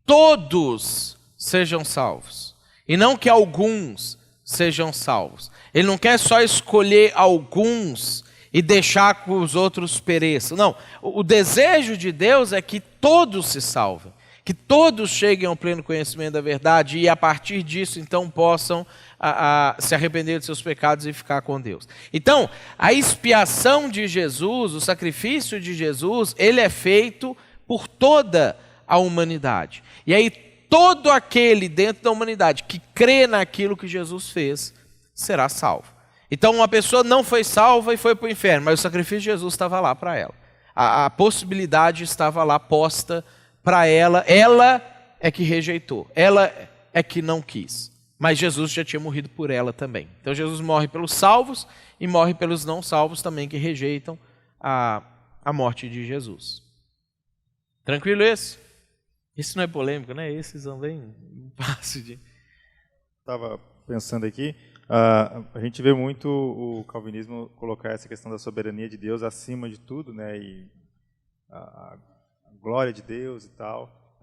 todos sejam salvos, e não que alguns sejam salvos. Ele não quer só escolher alguns e deixar que os outros pereçam. Não, o desejo de Deus é que todos se salvem, que todos cheguem ao pleno conhecimento da verdade e a partir disso então possam se arrepender de seus pecados e ficar com Deus. Então, a expiação de Jesus, o sacrifício de Jesus, ele é feito por toda a humanidade. E aí todo aquele dentro da humanidade que crê naquilo que Jesus fez, será salvo. Então uma pessoa não foi salva e foi para o inferno, mas o sacrifício de Jesus estava lá para ela. A possibilidade estava lá posta para ela. Ela é que rejeitou, ela é que não quis. Mas Jesus já tinha morrido por ela também. Então Jesus morre pelos salvos e morre pelos não salvos também que rejeitam a morte de Jesus. Tranquilo esse? Isso não é polêmico, né? Esses são bem fácil de... Estava pensando aqui, a gente vê muito o calvinismo colocar essa questão da soberania de Deus acima de tudo, né? E a glória de Deus e tal.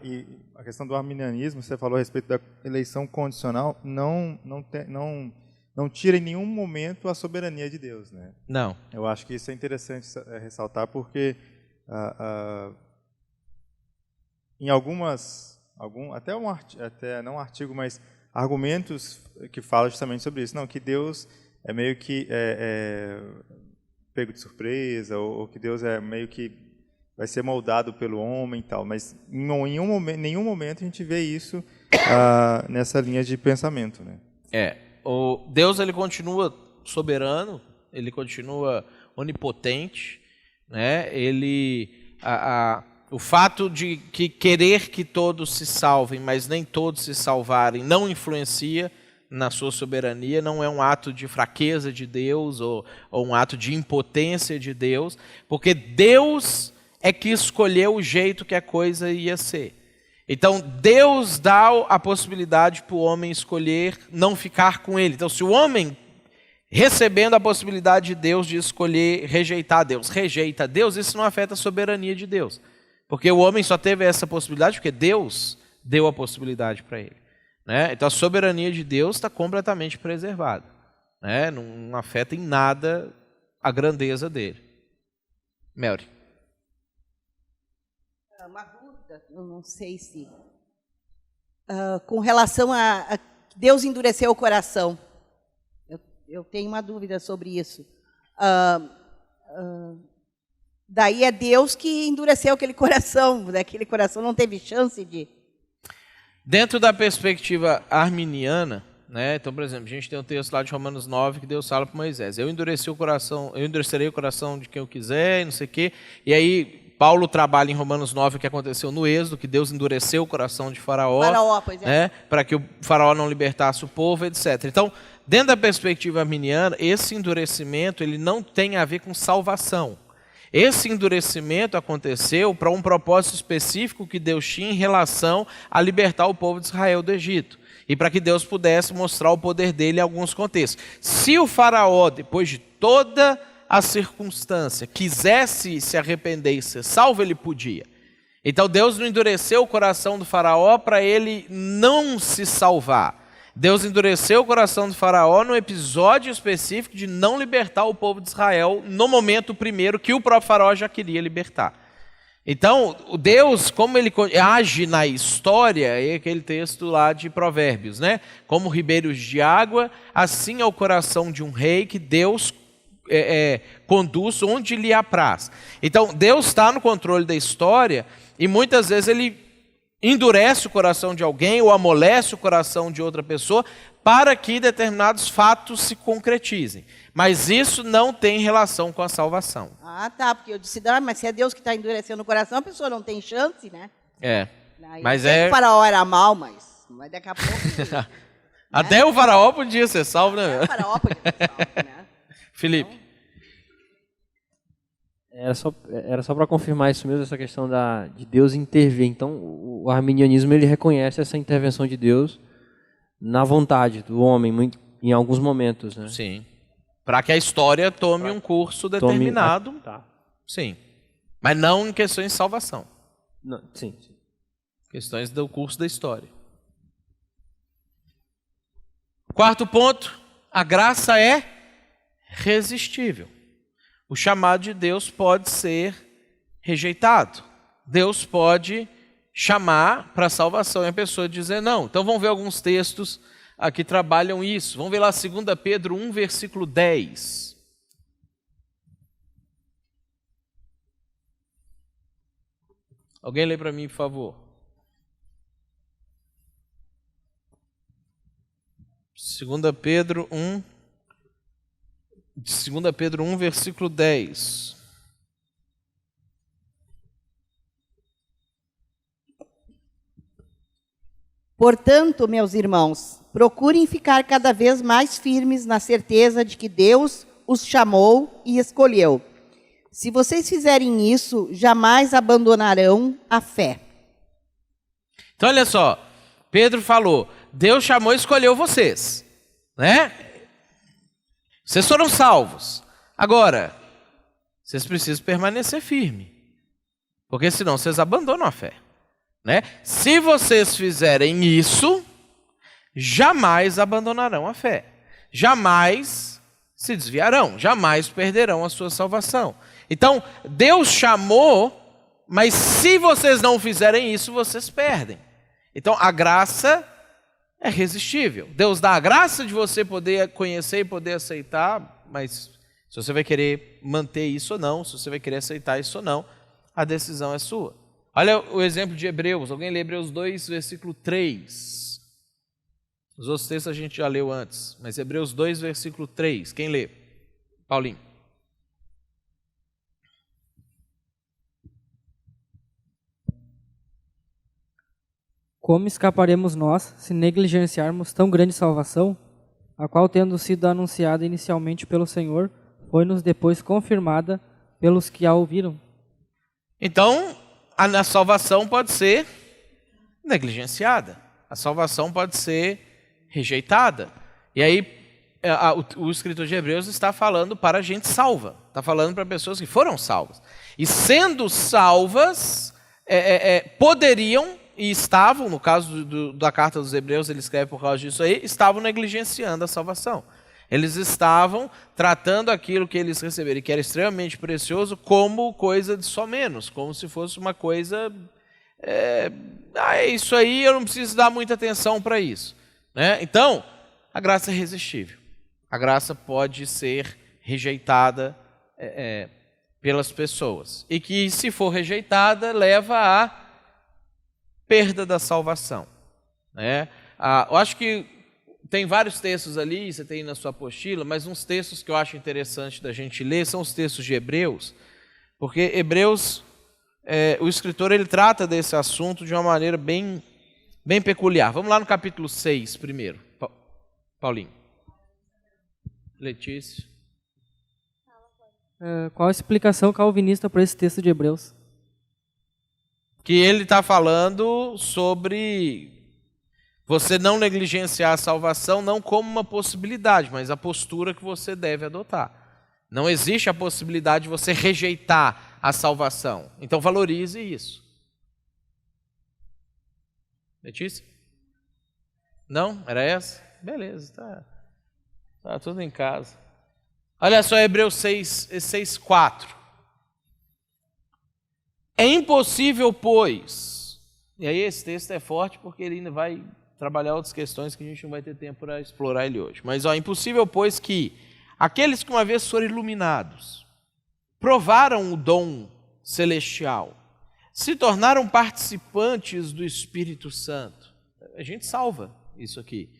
E a questão do arminianismo, você falou a respeito da eleição condicional, não tira em nenhum momento a soberania de Deus, né? Não. Eu acho que isso é interessante ressaltar, porque em até não artigo, mas argumentos que falam justamente sobre isso, que Deus é meio que pego de surpresa, ou que Deus é meio que vai ser moldado pelo homem e tal, mas em nenhum momento a gente vê isso nessa linha de pensamento, né? O Deus ele continua soberano, ele continua onipotente, né? O fato de querer que todos se salvem, mas nem todos se salvarem, não influencia na sua soberania, não é um ato de fraqueza de Deus ou um ato de impotência de Deus, porque Deus é que escolheu o jeito que a coisa ia ser. Então, Deus dá a possibilidade para o homem escolher não ficar com ele. Então, se o homem, recebendo a possibilidade de Deus de escolher rejeitar Deus, rejeita Deus, isso não afeta a soberania de Deus. Porque o homem só teve essa possibilidade porque Deus deu a possibilidade para ele. Né? Então, a soberania de Deus está completamente preservada. Né? Não afeta em nada a grandeza dele. Melry. Uma dúvida, eu não sei se... com relação a Deus endureceu o coração. Eu tenho uma dúvida sobre isso. Daí é Deus que endureceu aquele coração. Aquele coração não teve chance de... Dentro da perspectiva arminiana, né? Então, por exemplo, a gente tem um texto lá de Romanos 9 que Deus fala para Moisés: eu endurecerei o coração de quem eu quiser, e não sei o quê. E aí Paulo trabalha em Romanos 9 o que aconteceu no Êxodo, que Deus endureceu o coração de Faraó, pois é. né? Para que o Faraó não libertasse o povo, etc. Então, dentro da perspectiva arminiana, esse endurecimento ele não tem a ver com salvação. Esse endurecimento aconteceu para um propósito específico que Deus tinha em relação a libertar o povo de Israel do Egito. E para que Deus pudesse mostrar o poder dele em alguns contextos. Se o Faraó, depois de toda a circunstância, quisesse se arrepender e ser salvo, ele podia. Então Deus não endureceu o coração do Faraó para ele não se salvar. Deus endureceu o coração do Faraó num episódio específico de não libertar o povo de Israel no momento primeiro que o próprio Faraó já queria libertar. Então, Deus, como ele age na história, é aquele texto lá de Provérbios, né? Como ribeiros de água, assim é o coração de um rei que Deus conduz onde lhe apraz. Então, Deus está no controle da história e muitas vezes ele endurece o coração de alguém ou amolece o coração de outra pessoa para que determinados fatos se concretizem. Mas isso não tem relação com a salvação. Ah, tá, porque eu disse, mas se é Deus que está endurecendo o coração, a pessoa não tem chance, né? Mas O Faraó era mal, mas daqui a pouco... Até o Faraó podia ser salvo, né? O Faraó podia ser salvo, né? Felipe. Era só para confirmar isso mesmo, essa questão de Deus intervir. Então, o arminianismo ele reconhece essa intervenção de Deus na vontade do homem, em alguns momentos, né? Sim. Para que a história tome um curso determinado. Tá. Sim. Mas não em questões de salvação. Não, sim. Questões do curso da história. Quarto ponto, a graça é resistível. O chamado de Deus pode ser rejeitado. Deus pode chamar para a salvação e a pessoa dizer não. Então vamos ver alguns textos que trabalham isso. Vamos ver lá 2 Pedro 1, versículo 10. Alguém lê para mim, por favor. 2 Pedro 1, versículo 10. Portanto, meus irmãos, procurem ficar cada vez mais firmes na certeza de que Deus os chamou e escolheu. Se vocês fizerem isso, jamais abandonarão a fé. Então, olha só, Pedro falou, Deus chamou e escolheu vocês, né? Vocês foram salvos. Agora, vocês precisam permanecer firmes, porque senão vocês abandonam a fé, né? Se vocês fizerem isso, jamais abandonarão a fé, jamais se desviarão, jamais perderão a sua salvação. Então, Deus chamou, mas se vocês não fizerem isso, vocês perdem. Então, a graça é resistível. Deus dá a graça de você poder conhecer e poder aceitar, mas se você vai querer manter isso ou não, se você vai querer aceitar isso ou não, a decisão é sua. Olha o exemplo de Hebreus. Alguém lê Hebreus 2, versículo 3. Os outros textos a gente já leu antes, mas Hebreus 2, versículo 3. Quem lê? Paulinho. Como escaparemos nós se negligenciarmos tão grande salvação, a qual, tendo sido anunciada inicialmente pelo Senhor, foi-nos depois confirmada pelos que a ouviram? Então, a salvação pode ser negligenciada, a salvação pode ser rejeitada. E aí, o escritor de Hebreus está falando para a gente salva, está falando para pessoas que foram salvas. E sendo salvas, poderiam e estavam, no caso da carta dos Hebreus, ele escreve por causa disso aí, estavam negligenciando a salvação. Eles estavam tratando aquilo que eles receberam, que era extremamente precioso, como coisa de só menos, como se fosse uma coisa... isso aí eu não preciso dar muita atenção para isso, né? Então, a graça é irresistível. A graça pode ser rejeitada pelas pessoas. E que, se for rejeitada, leva à perda da salvação. Né? Eu acho que tem vários textos ali, você tem na sua apostila, mas uns textos que eu acho interessante da gente ler são os textos de Hebreus, porque Hebreus, o escritor, ele trata desse assunto de uma maneira bem peculiar. Vamos lá no capítulo 6 primeiro. Paulinho. Letícia. Qual a explicação calvinista para esse texto de Hebreus? Que ele está falando sobre você não negligenciar a salvação não como uma possibilidade, mas a postura que você deve adotar. Não existe a possibilidade de você rejeitar a salvação. Então valorize isso. Letícia? Não? Era essa? Beleza, tá tudo em casa. Olha só, Hebreus 6:4. É impossível, pois... E aí esse texto é forte porque ele ainda vai trabalhar outras questões que a gente não vai ter tempo para explorar ele hoje. Mas é impossível, pois, que aqueles que uma vez foram iluminados, provaram o dom celestial, se tornaram participantes do Espírito Santo. A gente salva isso aqui.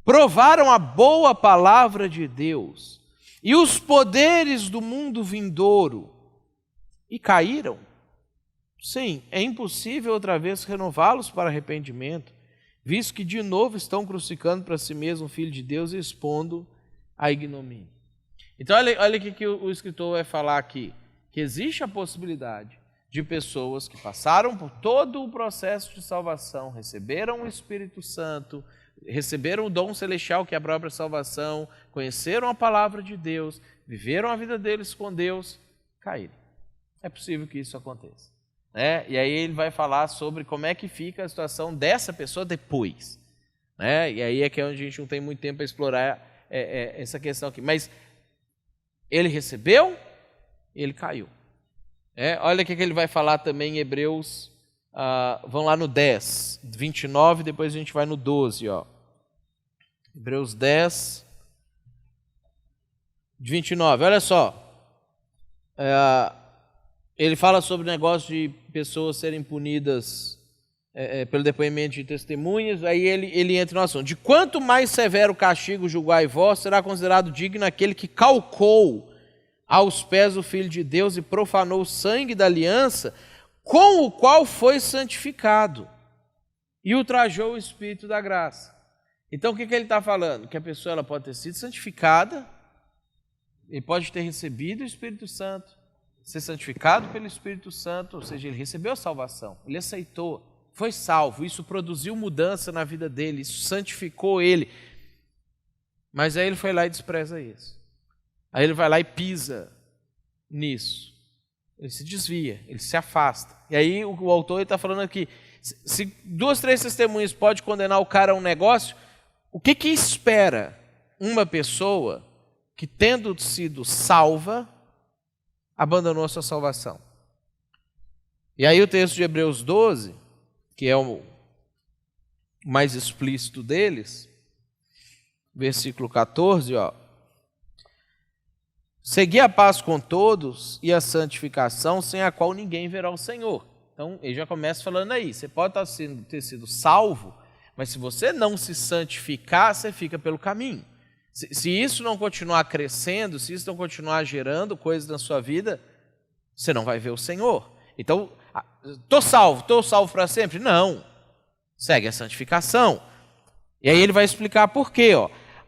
Provaram a boa palavra de Deus e os poderes do mundo vindouro e caíram. Sim, é impossível outra vez renová-los para arrependimento, visto que de novo estão crucificando para si mesmo o Filho de Deus e expondo a ignomínia. Então olha o que o escritor vai falar aqui, que existe a possibilidade de pessoas que passaram por todo o processo de salvação, receberam o Espírito Santo, receberam o dom celestial que é a própria salvação, conheceram a palavra de Deus, viveram a vida deles com Deus, caírem. É possível que isso aconteça. E aí ele vai falar sobre como é que fica a situação dessa pessoa depois. E aí é que é onde a gente não tem muito tempo para explorar essa questão aqui. Mas ele recebeu, ele caiu. Olha o que ele vai falar também em Hebreus, vamos lá no 10, 29, depois a gente vai no 12. Hebreus 10, 29, olha só. Ele fala sobre o negócio de pessoas serem punidas pelo depoimento de testemunhas, aí ele entra no assunto. De quanto mais severo castigo julgai vós, será considerado digno aquele que calcou aos pés o Filho de Deus e profanou o sangue da aliança, com o qual foi santificado, e ultrajou o Espírito da graça. Então o que ele está falando? Que a pessoa ela pode ter sido santificada, ele pode ter recebido o Espírito Santo, ser santificado pelo Espírito Santo, ou seja, ele recebeu a salvação, ele aceitou, foi salvo, isso produziu mudança na vida dele, isso santificou ele. Mas aí ele foi lá e despreza isso. Aí ele vai lá e pisa nisso. Ele se desvia, ele se afasta. E aí o autor está falando aqui, se 2, 3 testemunhas podem condenar o cara a um negócio, o que espera uma pessoa que, tendo sido salva, abandonou a sua salvação? E aí o texto de Hebreus 12, que é o mais explícito deles, versículo 14, segui a paz com todos e a santificação, sem a qual ninguém verá o Senhor. Então ele já começa falando aí, você pode ter sido salvo, mas se você não se santificar, você fica pelo caminho. Se isso não continuar crescendo, se isso não continuar gerando coisas na sua vida, você não vai ver o Senhor. Então, estou salvo para sempre? Não. Segue a santificação. E aí ele vai explicar por quê.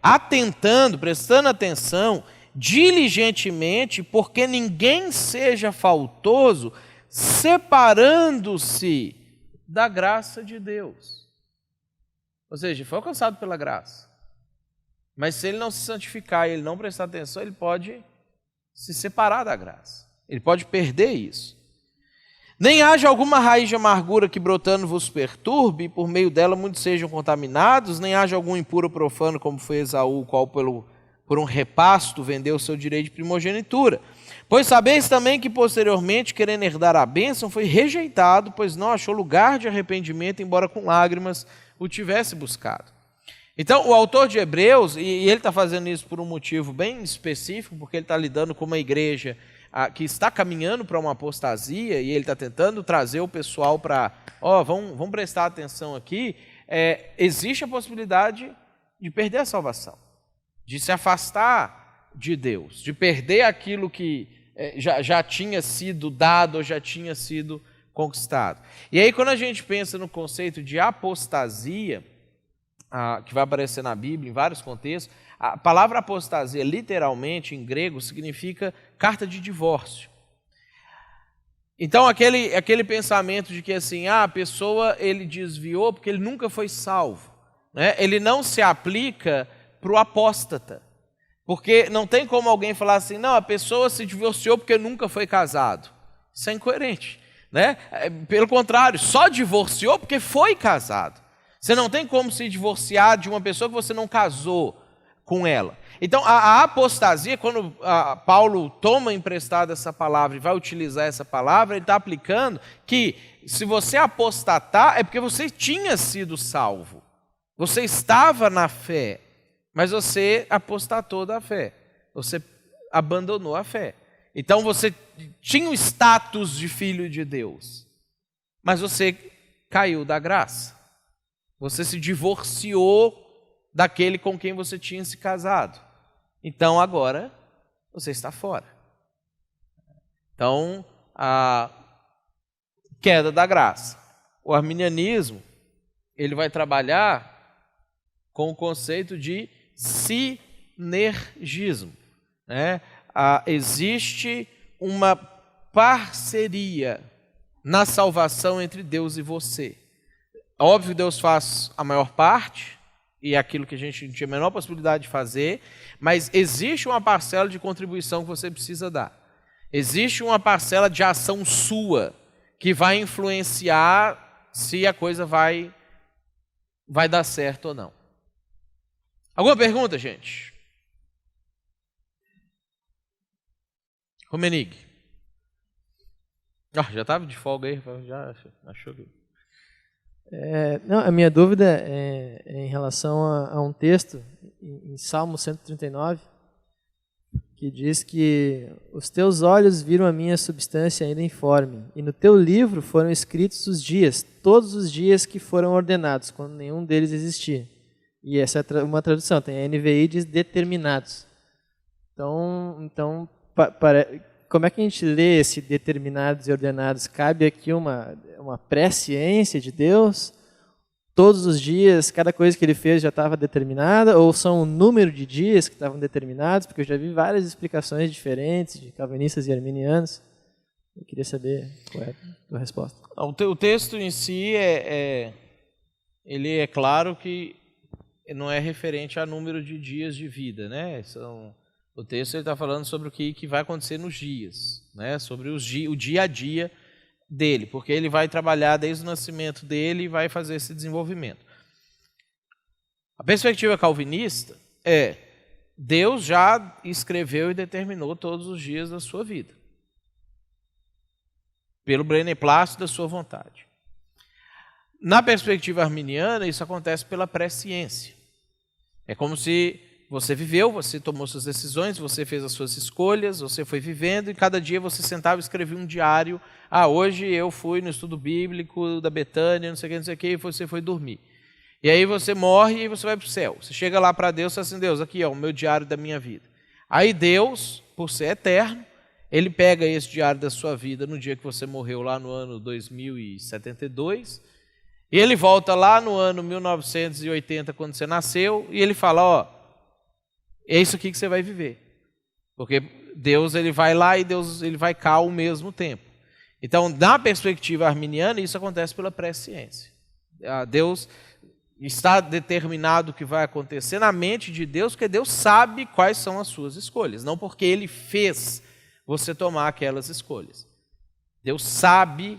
Atentando, prestando atenção, diligentemente, porque ninguém seja faltoso, separando-se da graça de Deus. Ou seja, foi alcançado pela graça. Mas se ele não se santificar e ele não prestar atenção, ele pode se separar da graça. Ele pode perder isso. Nem haja alguma raiz de amargura que brotando vos perturbe, e por meio dela muitos sejam contaminados, nem haja algum impuro profano, como foi Esaú, o qual por um repasto vendeu o seu direito de primogenitura. Pois sabeis também que posteriormente, querendo herdar a bênção, foi rejeitado, pois não achou lugar de arrependimento, embora com lágrimas o tivesse buscado. Então, o autor de Hebreus, e ele está fazendo isso por um motivo bem específico, porque ele está lidando com uma igreja que está caminhando para uma apostasia e ele está tentando trazer o pessoal para, vamos prestar atenção aqui, existe a possibilidade de perder a salvação, de se afastar de Deus, de perder aquilo que já tinha sido dado ou já tinha sido conquistado. E aí quando a gente pensa no conceito de apostasia, que vai aparecer na Bíblia em vários contextos, a palavra apostasia literalmente em grego significa carta de divórcio. Então aquele pensamento de que assim, a pessoa ele desviou porque ele nunca foi salvo, né? Ele não se aplica para o apóstata. Porque não tem como alguém falar assim, não, a pessoa se divorciou porque nunca foi casado. Isso é incoerente, né? Pelo contrário, só divorciou porque foi casado. Você não tem como se divorciar de uma pessoa que você não casou com ela. Então, a apostasia, quando Paulo toma emprestada essa palavra e vai utilizar essa palavra, ele está aplicando que se você apostatar, é porque você tinha sido salvo. Você estava na fé. Mas você apostatou da fé, você abandonou a fé. Então você tinha o status de filho de Deus, mas você caiu da graça. Você se divorciou daquele com quem você tinha se casado. Então agora você está fora. Então, a queda da graça. O arminianismo, ele vai trabalhar com o conceito de sinergismo, né? Existe uma parceria na salvação entre Deus e você. Óbvio que Deus faz a maior parte, e é aquilo que a gente não tinha a menor possibilidade de fazer, mas existe uma parcela de contribuição que você precisa dar. Existe uma parcela de ação sua que vai influenciar se a coisa vai dar certo ou não. Alguma pergunta, gente? Romenig. Já estava de folga aí, já achou que... Não, a minha dúvida é em relação a um texto em Salmo 139, que diz que os teus olhos viram a minha substância ainda informe, e no teu livro foram escritos os dias, todos os dias que foram ordenados, quando nenhum deles existia. E essa é uma tradução, tem a NVI diz determinados. Então como é que a gente lê esse determinados e ordenados? Cabe aqui uma presciência de Deus? Todos os dias, cada coisa que ele fez já estava determinada? Ou são o número de dias que estavam determinados? Porque eu já vi várias explicações diferentes de calvinistas e arminianos. Eu queria saber qual é a tua resposta. O texto em si ele é claro que não é referente a número de dias de vida, né? O texto está falando sobre o que vai acontecer nos dias, né? Sobre o dia a dia dele, porque ele vai trabalhar desde o nascimento dele e vai fazer esse desenvolvimento. A perspectiva calvinista é Deus já escreveu e determinou todos os dias da sua vida, pelo beneplácito da sua vontade. Na perspectiva arminiana, isso acontece pela presciência. É como se você viveu, você tomou suas decisões, você fez as suas escolhas, você foi vivendo e cada dia você sentava e escrevia um diário. Hoje eu fui no estudo bíblico da Betânia, não sei o que, e você foi dormir. E aí você morre e você vai para o céu. Você chega lá para Deus e fala assim, Deus, aqui o meu diário da minha vida. Aí Deus, por ser eterno, ele pega esse diário da sua vida no dia que você morreu lá no ano 2072, e ele volta lá no ano 1980, quando você nasceu, e ele fala, é isso aqui que você vai viver. Porque Deus ele vai lá e Deus ele vai cá ao mesmo tempo. Então, na perspectiva arminiana, isso acontece pela presciência. Deus está determinado o que vai acontecer na mente de Deus, porque Deus sabe quais são as suas escolhas, não porque Ele fez você tomar aquelas escolhas. Deus sabe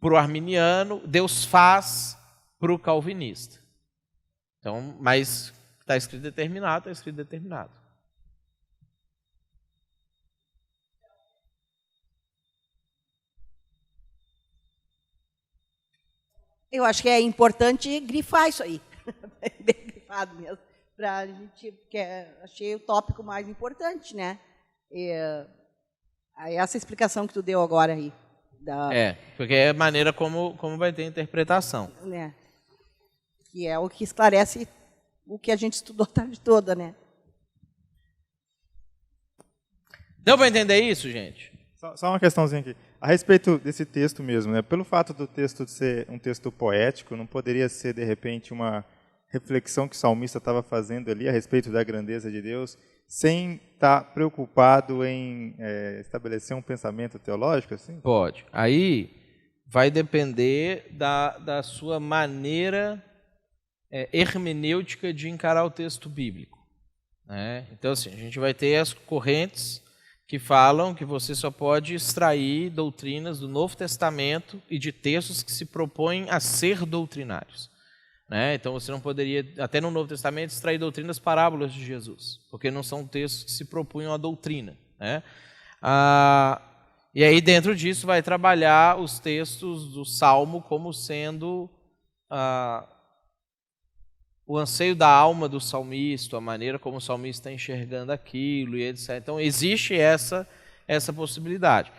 para o arminiano, Deus faz para o calvinista. Então, mas está escrito determinado, está escrito determinado. Eu acho que é importante grifar isso aí. Bem grifado mesmo. Pra gente, porque achei o tópico mais importante, né? Aí essa explicação que tu deu agora aí. Porque é a maneira como vai ter interpretação. Né? Que é o que esclarece o que a gente estudou a tarde toda, né? Deu para entender isso, gente? Só uma questãozinha aqui. A respeito desse texto mesmo, né? Pelo fato do texto ser um texto poético, não poderia ser, de repente, uma reflexão que o salmista estava fazendo ali a respeito da grandeza de Deus, sem estar preocupado em estabelecer um pensamento teológico? Assim? Pode. Aí vai depender da sua maneira hermenêutica de encarar o texto bíblico. Né? Então, assim, a gente vai ter as correntes que falam que você só pode extrair doutrinas do Novo Testamento e de textos que se propõem a ser doutrinários. Né? Então você não poderia, até no Novo Testamento, extrair doutrinas parábolas de Jesus, porque não são textos que se propunham a doutrina. Né? E aí dentro disso vai trabalhar os textos do Salmo como sendo o anseio da alma do salmista, a maneira como o salmista está enxergando aquilo, e etc. Então, existe essa possibilidade.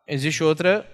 Existe outra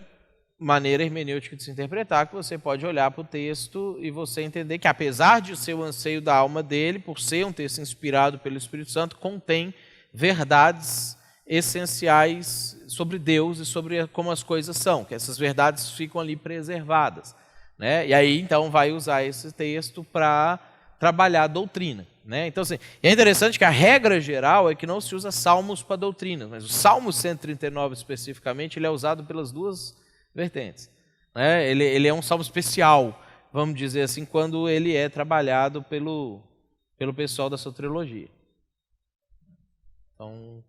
maneira hermenêutica de se interpretar, que você pode olhar para o texto e você entender que, apesar de ser o anseio da alma dele, por ser um texto inspirado pelo Espírito Santo, contém verdades essenciais sobre Deus e sobre como as coisas são, que essas verdades ficam ali preservadas. Né? E aí, então, vai usar esse texto para trabalhar a doutrina. Né? Então, assim, é interessante que a regra geral é que não se usa salmos para doutrina, mas o Salmo 139, especificamente, ele é usado pelas duas vertentes. Né? Ele é um salmo especial, vamos dizer assim, quando ele é trabalhado pelo pessoal da soteriologia. Então,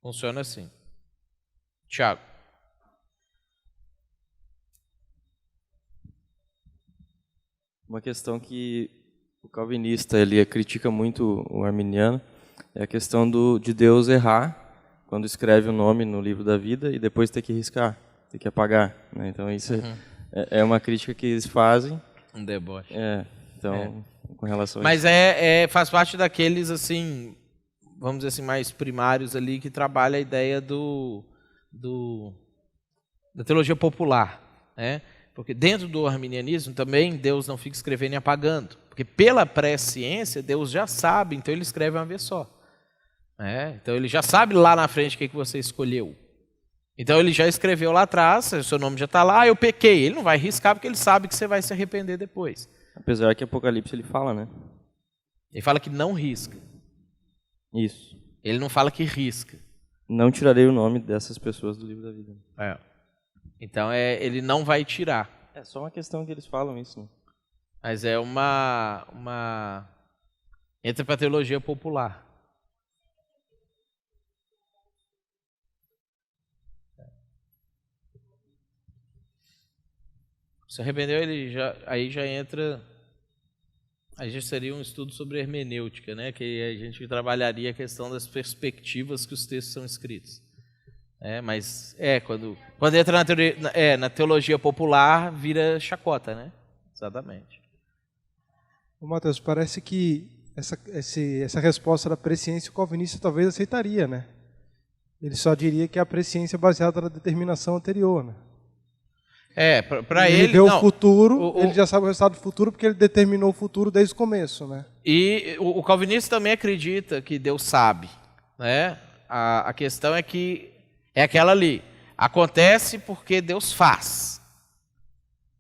funciona assim. Tiago. Uma questão que o calvinista ele critica muito o arminiano é a questão de Deus errar quando escreve o nome no livro da vida e depois ter que riscar, ter que apagar. Né? Então isso é uma crítica que eles fazem. Um deboche. Com relação a Mas isso. faz parte daqueles, assim, vamos dizer assim, mais primários ali, que trabalha a ideia da teologia popular, né? Porque dentro do arminianismo também Deus não fica escrevendo e apagando. Porque pela presciência Deus já sabe, então ele escreve uma vez só. Né? Então ele já sabe lá na frente o que você escolheu. Então ele já escreveu lá atrás, o seu nome já está lá, eu pequei. Ele não vai riscar porque ele sabe que você vai se arrepender depois. Apesar que Apocalipse ele fala, né? Ele fala que não risca. Isso. Ele não fala que risca. Não tirarei o nome dessas pessoas do livro da vida. Então ele não vai tirar. É só uma questão que eles falam isso. Né? Mas é entra para a teologia popular. Se arrependeu, aí já entra. Aí já seria um estudo sobre hermenêutica, né? Que a gente trabalharia a questão das perspectivas que os textos são escritos. Mas quando entra na teologia popular, vira chacota, né? Exatamente. Ô, Matheus, parece que essa resposta da presciência o calvinista talvez aceitaria, né? Ele só diria que a presciência é baseada na determinação anterior, né? Para ele vê o futuro, ele já sabe o resultado do futuro porque ele determinou o futuro desde o começo, né? E o calvinista também acredita que Deus sabe, né? A questão é que é aquela ali, acontece porque Deus faz.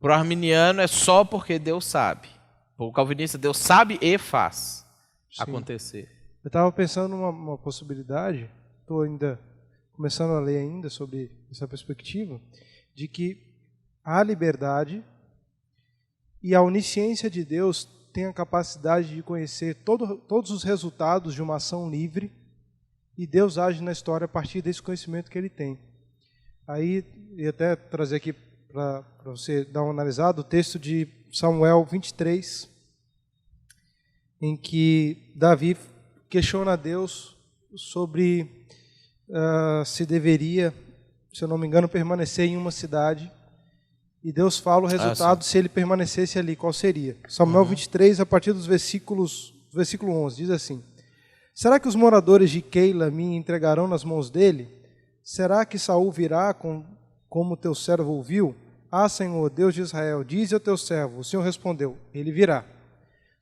Para o arminiano é só porque Deus sabe. Para o calvinista, Deus sabe e faz acontecer. Eu estava pensando numa possibilidade, estou ainda começando a ler ainda sobre essa perspectiva, de que a liberdade e a onisciência de Deus têm a capacidade de conhecer todos os resultados de uma ação livre e Deus age na história a partir desse conhecimento que ele tem. Aí, e até trazer aqui para você dar uma analisada, o texto de Samuel 23, em que Davi questiona a Deus sobre se deveria, se eu não me engano, permanecer em uma cidade. E Deus fala o resultado se ele permanecesse ali, qual seria? Samuel 23, a partir do versículo 11, diz assim: Será que os moradores de Keila me entregarão nas mãos dele? Será que Saul virá como teu servo ouviu? Ah, Senhor, Deus de Israel, dize ao teu servo. O Senhor respondeu, ele virá.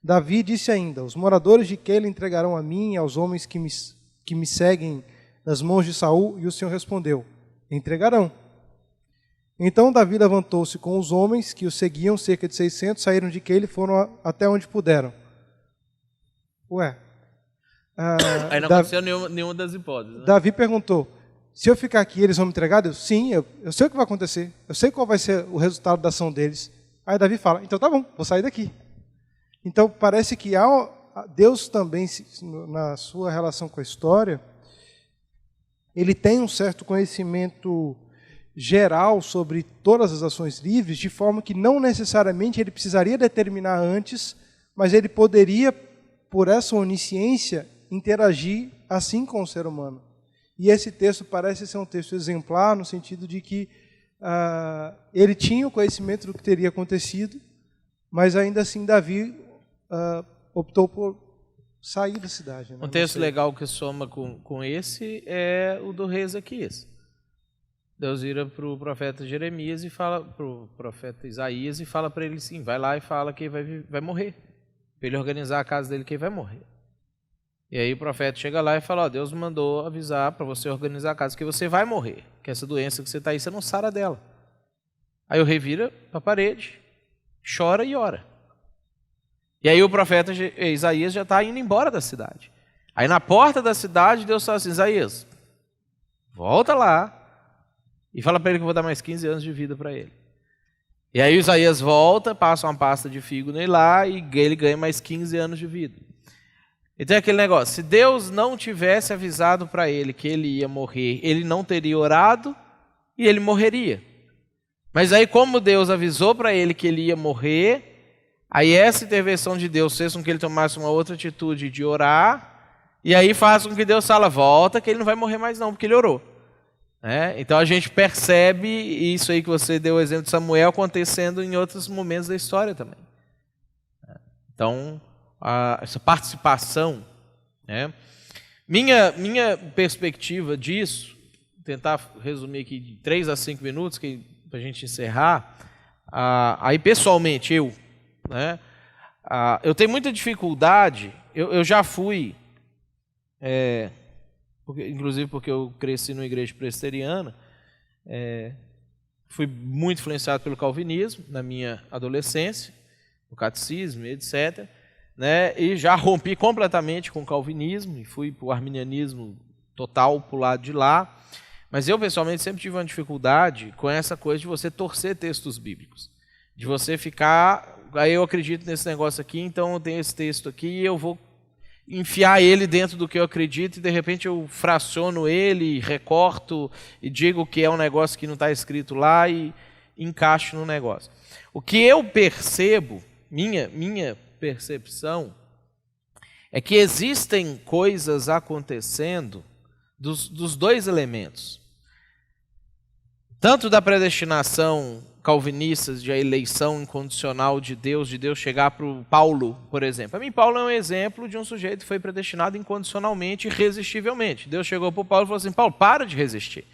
Davi disse ainda, os moradores de Keila entregarão a mim e aos homens que me seguem nas mãos de Saul, e o Senhor respondeu, entregarão. Então Davi levantou-se com os homens que o seguiam, cerca de 600, saíram de Keila e foram até onde puderam. Aí não aconteceu nenhuma das hipóteses. Né? Davi perguntou, se eu ficar aqui, eles vão me entregar? Deus, sim, eu sei o que vai acontecer. Eu sei qual vai ser o resultado da ação deles. Aí Davi fala, então tá bom, vou sair daqui. Então parece que Deus também, na sua relação com a história, ele tem um certo conhecimento geral sobre todas as ações livres, de forma que não necessariamente ele precisaria determinar antes, mas ele poderia, por essa onisciência, interagir assim com o ser humano. E esse texto parece ser um texto exemplar, no sentido de que ele tinha o conhecimento do que teria acontecido, mas ainda assim Davi optou por sair da cidade. Né? Um texto legal que soma com esse é o do rei Ezequias. Deus vira para o profeta Jeremias e fala, para o profeta Isaías, e fala para ele assim, vai lá e fala que vai morrer. Para ele organizar a casa dele, que ele vai morrer. E aí o profeta chega lá e fala, Deus mandou avisar para você organizar a casa que você vai morrer, que essa doença que você está aí, você não sara dela. Aí o rei vira para a parede, chora e ora. E aí o profeta Isaías já está indo embora da cidade. Aí na porta da cidade, Deus fala assim, Isaías, volta lá e fala para ele que eu vou dar mais 15 anos de vida para ele. E aí o Isaías volta, passa uma pasta de figo nele lá e ele ganha mais 15 anos de vida. Então é aquele negócio, se Deus não tivesse avisado para ele que ele ia morrer, ele não teria orado e ele morreria. Mas aí como Deus avisou para ele que ele ia morrer, aí essa intervenção de Deus fez com que ele tomasse uma outra atitude de orar, e aí faz com que Deus fala, volta que ele não vai morrer mais não, porque ele orou. Então a gente percebe isso aí que você deu o exemplo de Samuel acontecendo em outros momentos da história também. Então, essa participação, minha perspectiva disso, tentar resumir aqui de 3 a 5 minutos para a gente encerrar, aí pessoalmente eu tenho muita dificuldade, eu já fui, inclusive porque eu cresci numa igreja presbiteriana, fui muito influenciado pelo calvinismo na minha adolescência, no catecismo, etc., e já rompi completamente com o calvinismo e fui para o arminianismo total para o lado de lá. Mas eu, pessoalmente, sempre tive uma dificuldade com essa coisa de você torcer textos bíblicos. De você ficar, aí eu acredito nesse negócio aqui, então eu tenho esse texto aqui e eu vou enfiar ele dentro do que eu acredito e de repente eu fraciono ele, recorto e digo que é um negócio que não está escrito lá e encaixo no negócio. O que eu percebo, minha percepção, é que existem coisas acontecendo dos dois elementos. Tanto da predestinação calvinista, de a eleição incondicional de Deus chegar para o Paulo, por exemplo. Para mim, Paulo é um exemplo de um sujeito que foi predestinado incondicionalmente e irresistivelmente. Deus chegou para o Paulo e falou assim, Paulo, para de resistir.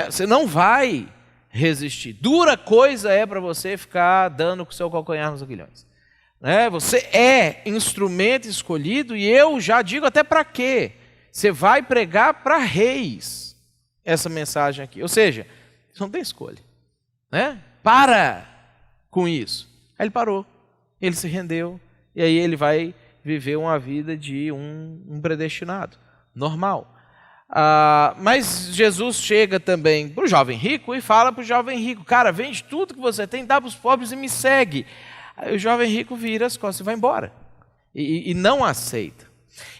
Você não vai resistir. Dura coisa é para você ficar dando com o seu calcanhar nos aguilhões. Você é instrumento escolhido e eu já digo até para quê. Você vai pregar para reis essa mensagem aqui. Ou seja, você não tem escolha. Para com isso. Aí ele parou, ele se rendeu, e aí ele vai viver uma vida de um predestinado, normal. Mas Jesus chega também para o jovem rico e fala para o jovem rico, cara, vende tudo que você tem, dá para os pobres e me segue. Aí o jovem rico vira as costas e vai embora, e não aceita.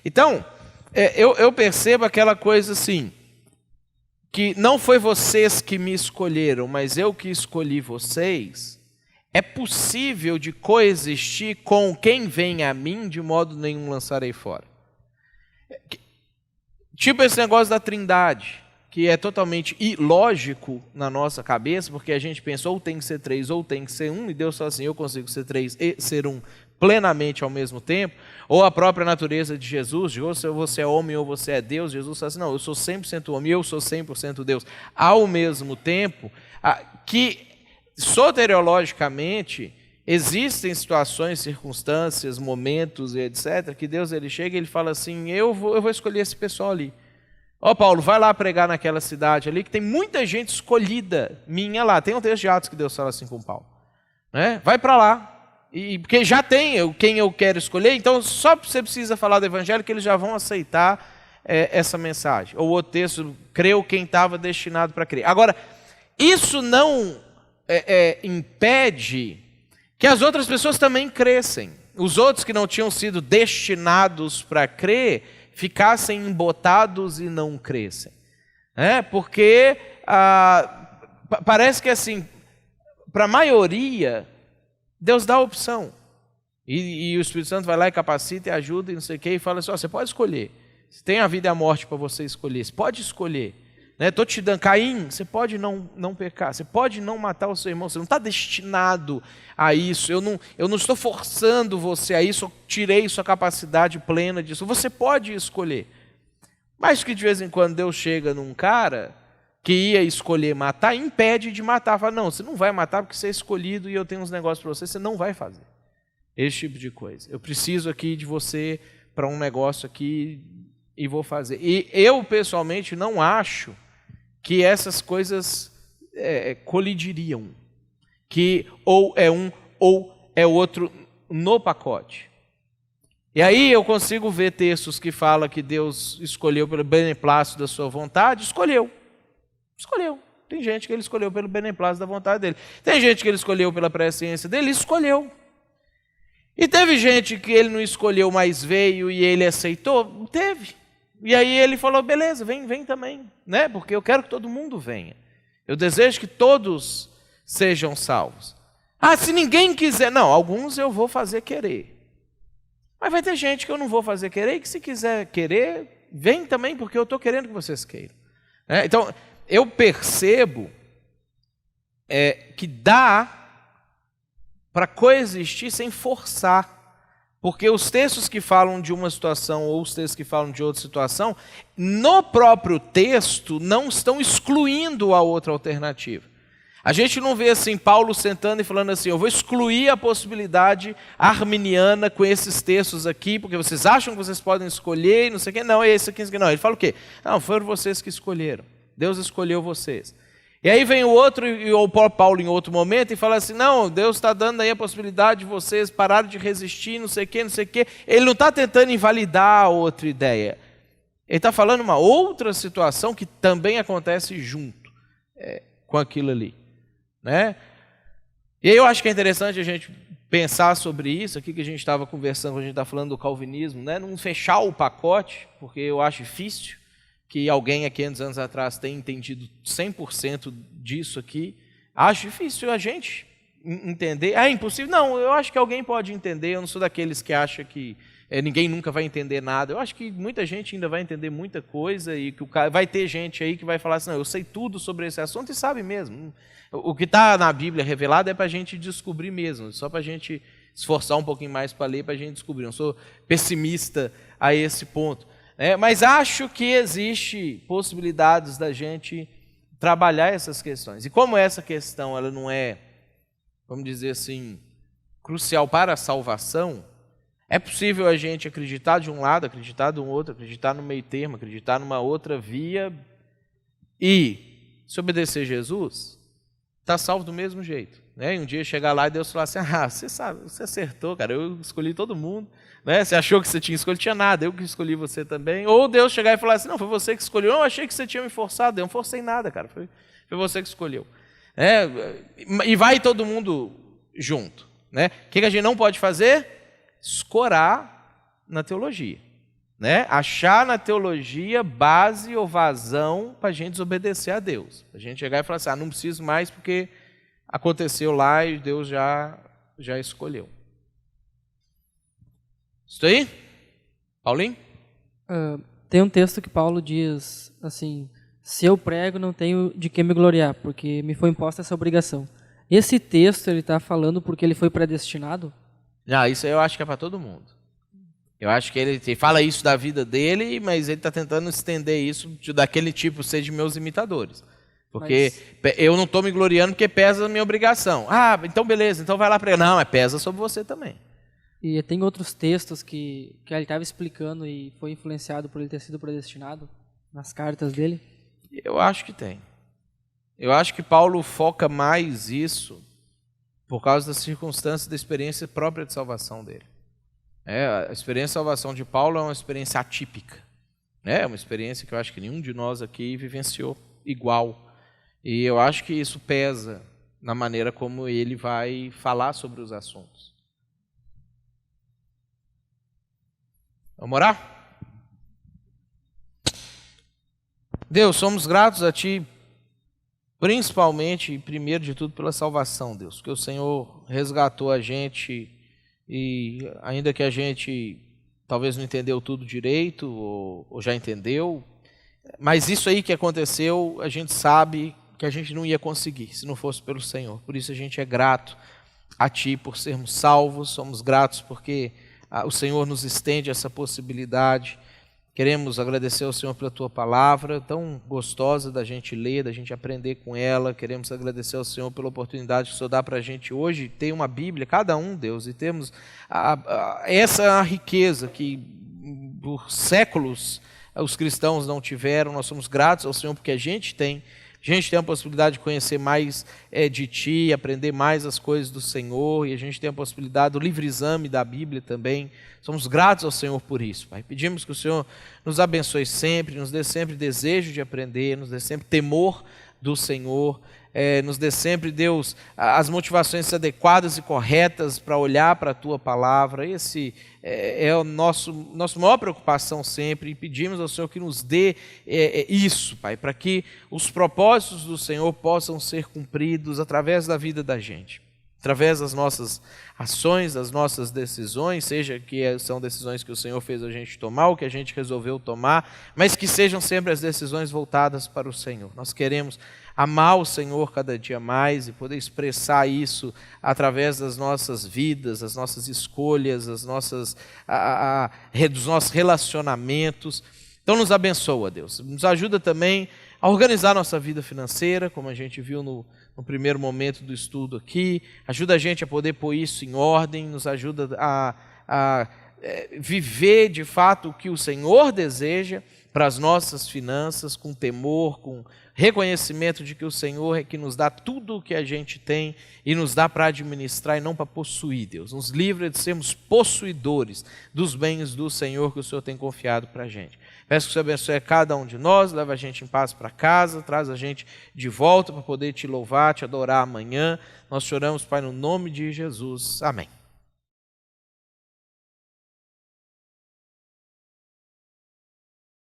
Então, eu percebo aquela coisa assim, que não foi vocês que me escolheram, mas eu que escolhi vocês, é possível de coexistir com quem vem a mim, de modo nenhum lançarei fora. Tipo esse negócio da trindade, que é totalmente ilógico na nossa cabeça, porque a gente pensa ou tem que ser 3 ou tem que ser 1, e Deus fala assim, eu consigo ser 3 e ser 1 plenamente ao mesmo tempo, ou a própria natureza de Jesus, ou se você é homem ou você é Deus, Jesus fala assim, não, eu sou 100% homem, eu sou 100% Deus, ao mesmo tempo, que soteriologicamente existem situações, circunstâncias, momentos e etc, que Deus ele chega e ele fala assim, eu vou escolher esse pessoal ali. Ó, Paulo, vai lá pregar naquela cidade ali, que tem muita gente escolhida minha lá. Tem um texto de Atos que Deus fala assim com Paulo. Né? Vai para lá. Porque já tem quem eu quero escolher, então só você precisa falar do evangelho que eles já vão aceitar essa mensagem. Ou o texto, creu quem estava destinado para crer. Agora, isso não impede que as outras pessoas também crescem. Os outros que não tinham sido destinados para crer, ficassem embotados e não crescem. Porque parece que assim, para a maioria, Deus dá a opção. E o Espírito Santo vai lá e capacita e ajuda e não sei o quê, e fala assim, você pode escolher. Você tem a vida e a morte para você escolher, você pode escolher. Estou te dando, Caim, você pode não pecar, você pode não matar o seu irmão, você não está destinado a isso, eu não estou forçando você a isso, eu tirei sua capacidade plena disso, você pode escolher. Mas que de vez em quando Deus chega num cara que ia escolher matar, impede de matar, fala, não, você não vai matar porque você é escolhido e eu tenho uns negócios para você não vai fazer. Esse tipo de coisa. Eu preciso aqui de você para um negócio aqui e vou fazer. E eu, pessoalmente, não acho que essas coisas colidiriam, que ou é um ou é outro no pacote. E aí eu consigo ver textos que falam que Deus escolheu pelo beneplácito da sua vontade, escolheu. Tem gente que ele escolheu pelo beneplácito da vontade dele. Tem gente que ele escolheu pela presciência dele, escolheu. E teve gente que ele não escolheu, mas veio e ele aceitou, teve. E aí ele falou, beleza, vem também, né? Porque eu quero que todo mundo venha. Eu desejo que todos sejam salvos. Se ninguém quiser, não, alguns eu vou fazer querer. Mas vai ter gente que eu não vou fazer querer e que se quiser querer, vem também, porque eu estou querendo que vocês queiram. Então, eu percebo que dá para coexistir sem forçar. Porque os textos que falam de uma situação ou os textos que falam de outra situação, no próprio texto não estão excluindo a outra alternativa. A gente não vê assim Paulo sentando e falando assim, eu vou excluir a possibilidade arminiana com esses textos aqui, porque vocês acham que vocês podem escolher e não sei o quê. Não, é esse aqui, não. Ele fala o quê? Não, foram vocês que escolheram. Deus escolheu vocês. E aí vem o outro, e o Paulo em outro momento, e fala assim, não, Deus está dando aí a possibilidade de vocês pararem de resistir, não sei o quê. Ele não está tentando invalidar a outra ideia. Ele está falando uma outra situação que também acontece junto com aquilo ali. Né? E aí eu acho que é interessante a gente pensar sobre isso, aqui que a gente estava conversando, quando a gente está falando do calvinismo, né? Não fechar o pacote, porque eu acho difícil que alguém há 500 anos atrás tenha entendido 100% disso aqui. Acho difícil a gente entender. É impossível? Não, eu acho que alguém pode entender. Eu não sou daqueles que acham que ninguém nunca vai entender nada. Eu acho que muita gente ainda vai entender muita coisa e que vai ter gente aí que vai falar assim, não, eu sei tudo sobre esse assunto e sabe mesmo. O que está na Bíblia revelado é para a gente descobrir mesmo, só para a gente esforçar um pouquinho mais para ler, para a gente descobrir. Eu não sou pessimista a esse ponto. Mas acho que existe possibilidades da gente trabalhar essas questões. E como essa questão ela não é, vamos dizer assim, crucial para a salvação, é possível a gente acreditar de um lado, acreditar do outro, acreditar no meio termo, acreditar numa outra via e, se obedecer a Jesus, está salvo do mesmo jeito. E um dia chegar lá e Deus falar assim, você sabe, você acertou, cara, eu escolhi todo mundo. Você achou que você tinha escolhido, tinha nada, eu que escolhi você também. Ou Deus chegar e falar assim, não, foi você que escolheu. Eu achei que você tinha me forçado, eu não forcei nada, cara, foi você que escolheu. E vai todo mundo junto. O que a gente não pode fazer? Escorar na teologia. Achar na teologia base ou vazão para a gente desobedecer a Deus. A gente chegar e falar assim, não preciso mais porque aconteceu lá e Deus já escolheu. Isso aí? Paulinho? Tem um texto que Paulo diz assim, se eu prego não tenho de que me gloriar, porque me foi imposta essa obrigação. Esse texto ele está falando porque ele foi predestinado? Não, isso aí eu acho que é para todo mundo. Eu acho que ele fala isso da vida dele, mas ele está tentando estender isso daquele tipo, ser de meus imitadores. Porque eu não estou me gloriando porque pesa a minha obrigação. Ah, então beleza, então vai lá pregar. Não, pesa sobre você também. E tem outros textos que ele estava explicando e foi influenciado por ele ter sido predestinado nas cartas dele? Eu acho que tem. Eu acho que Paulo foca mais isso por causa das circunstâncias da experiência própria de salvação dele. A experiência de salvação de Paulo é uma experiência atípica. É uma experiência que eu acho que nenhum de nós aqui vivenciou igual. E eu acho que isso pesa na maneira como ele vai falar sobre os assuntos. Vamos orar? Deus, somos gratos a Ti, principalmente e primeiro de tudo pela salvação, Deus, que o Senhor resgatou a gente e ainda que a gente talvez não entendeu tudo direito ou já entendeu, mas isso aí que aconteceu, a gente sabe que a gente não ia conseguir se não fosse pelo Senhor. Por isso a gente é grato a Ti por sermos salvos, somos gratos porque o Senhor nos estende essa possibilidade. Queremos agradecer ao Senhor pela Tua palavra, tão gostosa da gente ler, da gente aprender com ela. Queremos agradecer ao Senhor pela oportunidade que o Senhor dá para a gente hoje, ter uma Bíblia, cada um, Deus, e termos essa riqueza que por séculos os cristãos não tiveram. Nós somos gratos ao Senhor porque a gente tem a possibilidade de conhecer mais de Ti, aprender mais as coisas do Senhor, e a gente tem a possibilidade do livre exame da Bíblia também. Somos gratos ao Senhor por isso, Pai. Pedimos que o Senhor nos abençoe sempre, nos dê sempre desejo de aprender, nos dê sempre temor do Senhor, nos dê sempre, Deus, as motivações adequadas e corretas para olhar para a Tua palavra. Esse é o nossa maior preocupação sempre, e pedimos ao Senhor que nos dê isso, Pai, para que os propósitos do Senhor possam ser cumpridos através da vida da gente, através das nossas ações, das nossas decisões, seja que são decisões que o Senhor fez a gente tomar ou que a gente resolveu tomar, mas que sejam sempre as decisões voltadas para o Senhor. Nós queremos amar o Senhor cada dia mais e poder expressar isso através das nossas vidas, das nossas escolhas, dos nossos relacionamentos. Então nos abençoa, Deus. Nos ajuda também a organizar nossa vida financeira, como a gente viu no primeiro momento do estudo aqui. Ajuda a gente a poder pôr isso em ordem, nos ajuda a viver de fato o que o Senhor deseja para as nossas finanças, com temor, com reconhecimento de que o Senhor é que nos dá tudo o que a gente tem e nos dá para administrar e não para possuir, Deus. Nos livra de sermos possuidores dos bens do Senhor que o Senhor tem confiado para a gente. Peço que o Senhor abençoe cada um de nós, leva a gente em paz para casa, traz a gente de volta para poder Te louvar, Te adorar amanhã. Nós choramos, Pai, no nome de Jesus. Amém.